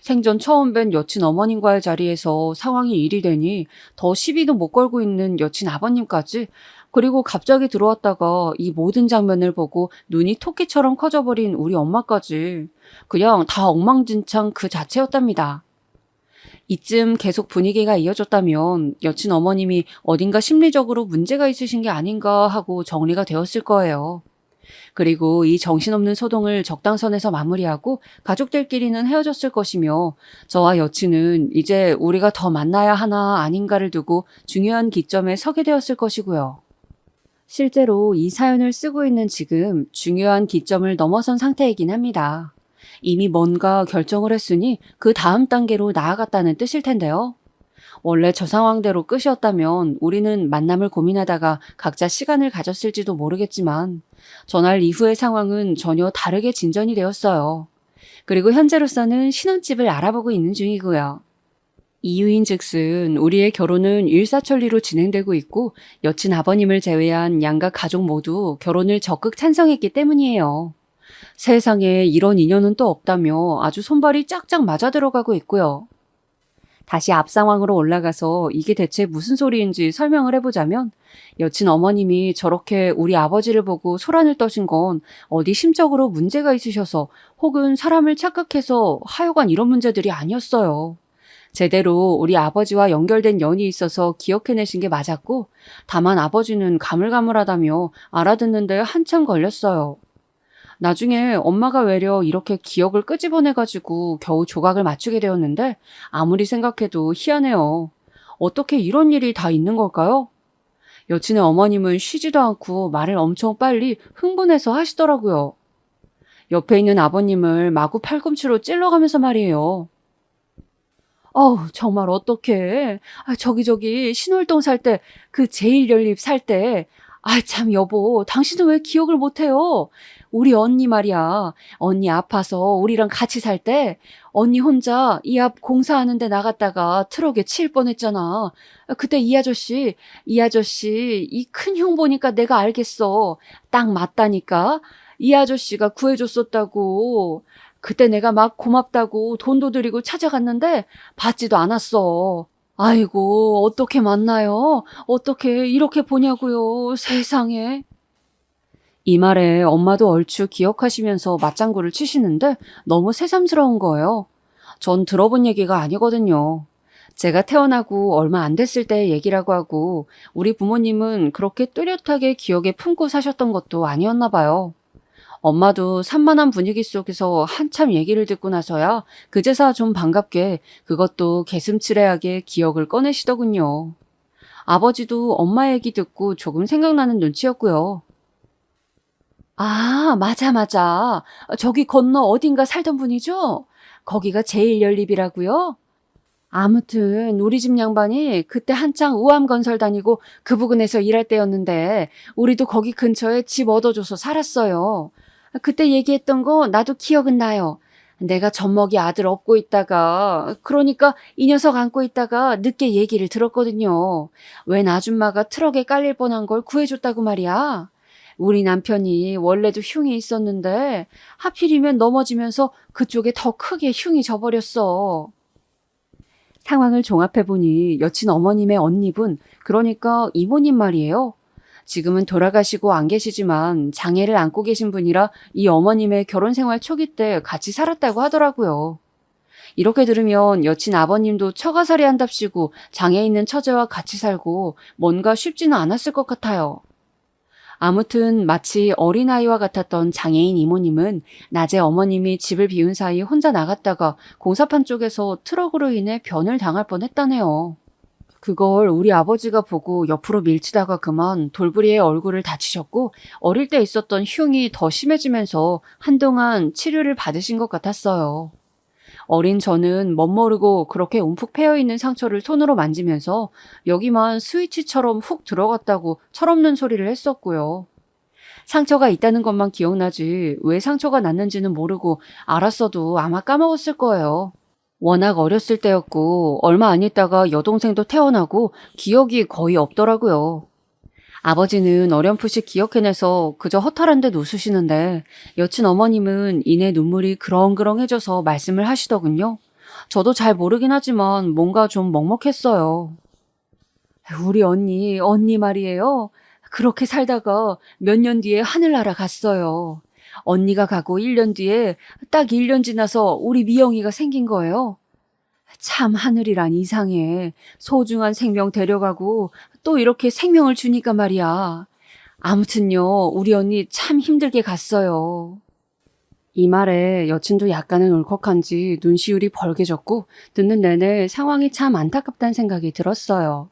생전 처음 뵌 여친 어머님과의 자리에서 상황이 일이 되니 더 시비도 못 걸고 있는 여친 아버님까지 그리고 갑자기 들어왔다가 이 모든 장면을 보고 눈이 토끼처럼 커져버린 우리 엄마까지 그냥 다 엉망진창 그 자체였답니다. 이쯤 계속 분위기가 이어졌다면 여친 어머님이 어딘가 심리적으로 문제가 있으신 게 아닌가 하고 정리가 되었을 거예요. 그리고 이 정신없는 소동을 적당선에서 마무리하고 가족들끼리는 헤어졌을 것이며 저와 여친은 이제 우리가 더 만나야 하나 아닌가를 두고 중요한 기점에 서게 되었을 것이고요. 실제로 이 사연을 쓰고 있는 지금 중요한 기점을 넘어선 상태이긴 합니다. 이미 뭔가 결정을 했으니 그 다음 단계로 나아갔다는 뜻일 텐데요. 원래 저 상황대로 끝이었다면 우리는 만남을 고민하다가 각자 시간을 가졌을지도 모르겠지만 전날 이후의 상황은 전혀 다르게 진전이 되었어요. 그리고 현재로서는 신혼집을 알아보고 있는 중이고요. 이유인즉슨 우리의 결혼은 일사천리로 진행되고 있고 여친 아버님을 제외한 양가 가족 모두 결혼을 적극 찬성했기 때문이에요. 세상에 이런 인연은 또 없다며 아주 손발이 짝짝 맞아들어가고 있고요. 다시 앞 상황으로 올라가서 이게 대체 무슨 소리인지 설명을 해보자면 여친 어머님이 저렇게 우리 아버지를 보고 소란을 떠신 건 어디 심적으로 문제가 있으셔서 혹은 사람을 착각해서 하여간 이런 문제들이 아니었어요. 제대로 우리 아버지와 연결된 연이 있어서 기억해내신 게 맞았고, 다만 아버지는 가물가물하다며 알아듣는데 한참 걸렸어요. 나중에 엄마가 외려 이렇게 기억을 끄집어내가지고 겨우 조각을 맞추게 되었는데, 아무리 생각해도 희한해요. 어떻게 이런 일이 다 있는 걸까요? 여친의 어머님은 쉬지도 않고 말을 엄청 빨리 흥분해서 하시더라고요. 옆에 있는 아버님을 마구 팔꿈치로 찔러가면서 말이에요. 어우, 정말 어떡해. 저기, 신월동 살 때, 그 제일연립 살 때, 참, 여보, 당신은 왜 기억을 못해요? 우리 언니 말이야. 언니 아파서 우리랑 같이 살 때, 언니 혼자 이 앞 공사하는 데 나갔다가 트럭에 치일 뻔했잖아. 그때 이 큰 형 보니까 내가 알겠어. 딱 맞다니까. 이 아저씨가 구해줬었다고. 그때 내가 막 고맙다고 돈도 드리고 찾아갔는데 받지도 않았어. 아이고, 어떻게 만나요? 어떻게 이렇게 보냐고요, 세상에. 이 말에 엄마도 얼추 기억하시면서 맞장구를 치시는데 너무 새삼스러운 거예요. 전 들어본 얘기가 아니거든요. 제가 태어나고 얼마 안 됐을 때 얘기라고 하고 우리 부모님은 그렇게 뚜렷하게 기억에 품고 사셨던 것도 아니었나 봐요. 엄마도 산만한 분위기 속에서 한참 얘기를 듣고 나서야 그제서 좀 반갑게 그것도 개슴츠레하게 기억을 꺼내시더군요. 아버지도 엄마 얘기 듣고 조금 생각나는 눈치였고요. 맞아. 저기 건너 어딘가 살던 분이죠? 거기가 제일연립이라고요? 아무튼 우리 집 양반이 그때 한창 우암건설 다니고 그 부근에서 일할 때였는데 우리도 거기 근처에 집 얻어줘서 살았어요. 그때 얘기했던 거 나도 기억은 나요. 내가 젖먹이 아들 업고 있다가 그러니까 이 녀석 안고 있다가 늦게 얘기를 들었거든요. 웬 아줌마가 트럭에 깔릴 뻔한 걸 구해줬다고 말이야. 우리 남편이 원래도 흉이 있었는데 하필이면 넘어지면서 그쪽에 더 크게 흉이 져버렸어. 상황을 종합해보니 여친 어머님의 언니분, 그러니까 이모님 말이에요. 지금은 돌아가시고 안 계시지만 장애를 안고 계신 분이라 이 어머님의 결혼 생활 초기 때 같이 살았다고 하더라고요. 이렇게 들으면 여친 아버님도 처가살이 한답시고 장애 있는 처제와 같이 살고 뭔가 쉽지는 않았을 것 같아요. 아무튼 마치 어린아이와 같았던 장애인 이모님은 낮에 어머님이 집을 비운 사이 혼자 나갔다가 공사판 쪽에서 트럭으로 인해 변을 당할 뻔했다네요. 그걸 우리 아버지가 보고 옆으로 밀치다가 그만 돌부리에 얼굴을 다치셨고 어릴 때 있었던 흉이 더 심해지면서 한동안 치료를 받으신 것 같았어요. 어린 저는 멋모르고 그렇게 움푹 패여있는 상처를 손으로 만지면서 여기만 스위치처럼 훅 들어갔다고 철없는 소리를 했었고요. 상처가 있다는 것만 기억나지 왜 상처가 났는지는 모르고 알았어도 아마 까먹었을 거예요. 워낙 어렸을 때였고 얼마 안 있다가 여동생도 태어나고 기억이 거의 없더라고요. 아버지는 어렴풋이 기억해내서 그저 허탈한 듯 웃으시는데 여친 어머님은 이내 눈물이 그렁그렁해져서 말씀을 하시더군요. 저도 잘 모르긴 하지만 뭔가 좀 먹먹했어요. 우리 언니 말이에요. 그렇게 살다가 몇 년 뒤에 하늘나라 갔어요. 언니가 가고 1년 뒤에 딱 1년 지나서 우리 미영이가 생긴 거예요. 참 하늘이란 이상해. 소중한 생명 데려가고 또 이렇게 생명을 주니까 말이야. 아무튼요, 우리 언니 참 힘들게 갔어요. 이 말에 여친도 약간은 울컥한지 눈시울이 벌개졌고 듣는 내내 상황이 참 안타깝다는 생각이 들었어요.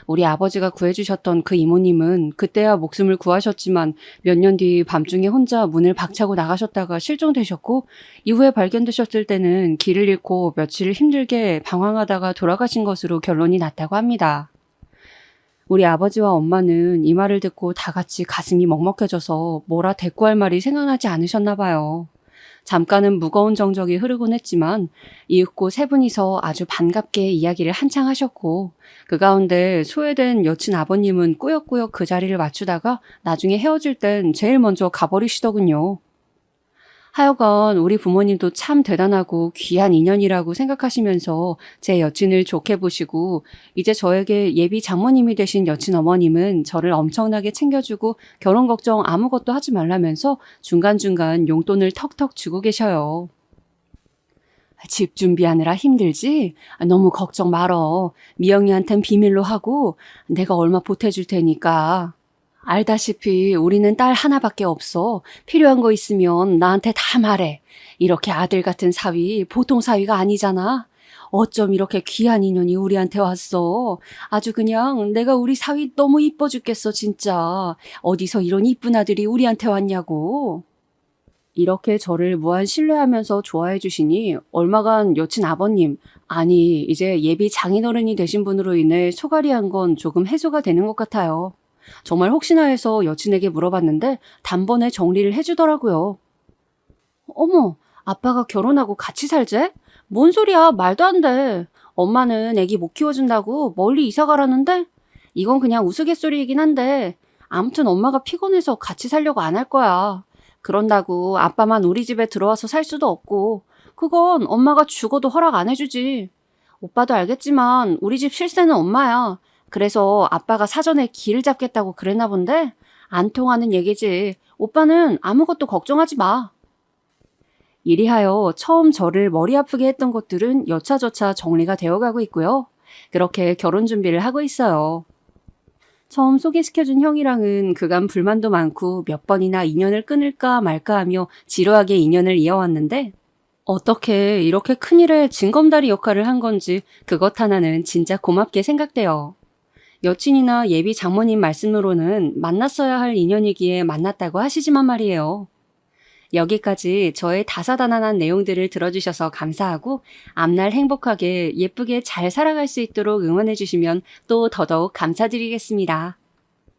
우리 아버지가 구해주셨던 그 이모님은 그때야 목숨을 구하셨지만 몇 년 뒤 밤중에 혼자 문을 박차고 나가셨다가 실종되셨고 이후에 발견되셨을 때는 길을 잃고 며칠 힘들게 방황하다가 돌아가신 것으로 결론이 났다고 합니다. 우리 아버지와 엄마는 이 말을 듣고 다 같이 가슴이 먹먹해져서 뭐라 대꾸할 말이 생각나지 않으셨나 봐요. 잠깐은 무거운 정적이 흐르곤 했지만 이윽고 세 분이서 아주 반갑게 이야기를 한창 하셨고 그 가운데 소외된 여친 아버님은 꾸역꾸역 그 자리를 맞추다가 나중에 헤어질 땐 제일 먼저 가버리시더군요. 하여간 우리 부모님도 참 대단하고 귀한 인연이라고 생각하시면서 제 여친을 좋게 보시고 이제 저에게 예비 장모님이 되신 여친 어머님은 저를 엄청나게 챙겨주고 결혼 걱정 아무것도 하지 말라면서 중간중간 용돈을 턱턱 주고 계셔요. 집 준비하느라 힘들지? 너무 걱정 말어. 미영이한텐 비밀로 하고 내가 얼마 보태줄 테니까. 알다시피 우리는 딸 하나밖에 없어. 필요한 거 있으면 나한테 다 말해. 이렇게 아들 같은 사위, 보통 사위가 아니잖아. 어쩜 이렇게 귀한 인연이 우리한테 왔어. 아주 그냥 내가 우리 사위 너무 이뻐 죽겠어, 진짜. 어디서 이런 이쁜 아들이 우리한테 왔냐고. 이렇게 저를 무한 신뢰하면서 좋아해 주시니 얼마간 여친 아버님, 아니 이제 예비 장인어른이 되신 분으로 인해 소갈이한 건 조금 해소가 되는 것 같아요. 정말 혹시나 해서 여친에게 물어봤는데 단번에 정리를 해주더라고요. 어머, 아빠가 결혼하고 같이 살재? 뭔 소리야, 말도 안 돼. 엄마는 애기 못 키워준다고 멀리 이사 가라는데? 이건 그냥 우스갯소리이긴 한데 아무튼 엄마가 피곤해서 같이 살려고 안 할 거야. 그런다고 아빠만 우리 집에 들어와서 살 수도 없고 그건 엄마가 죽어도 허락 안 해주지. 오빠도 알겠지만 우리 집 실세는 엄마야. 그래서 아빠가 사전에 길 잡겠다고 그랬나 본데 안 통하는 얘기지. 오빠는 아무것도 걱정하지 마. 이리하여 처음 저를 머리 아프게 했던 것들은 여차저차 정리가 되어가고 있고요. 그렇게 결혼 준비를 하고 있어요. 처음 소개시켜준 형이랑은 그간 불만도 많고 몇 번이나 인연을 끊을까 말까 하며 지루하게 인연을 이어왔는데 어떻게 이렇게 큰일에 징검다리 역할을 한 건지 그것 하나는 진짜 고맙게 생각돼요. 여친이나 예비 장모님 말씀으로는 만났어야 할 인연이기에 만났다고 하시지만 말이에요. 여기까지 저의 다사다난한 내용들을 들어주셔서 감사하고 앞날 행복하게 예쁘게 잘 살아갈 수 있도록 응원해주시면 또 더더욱 감사드리겠습니다.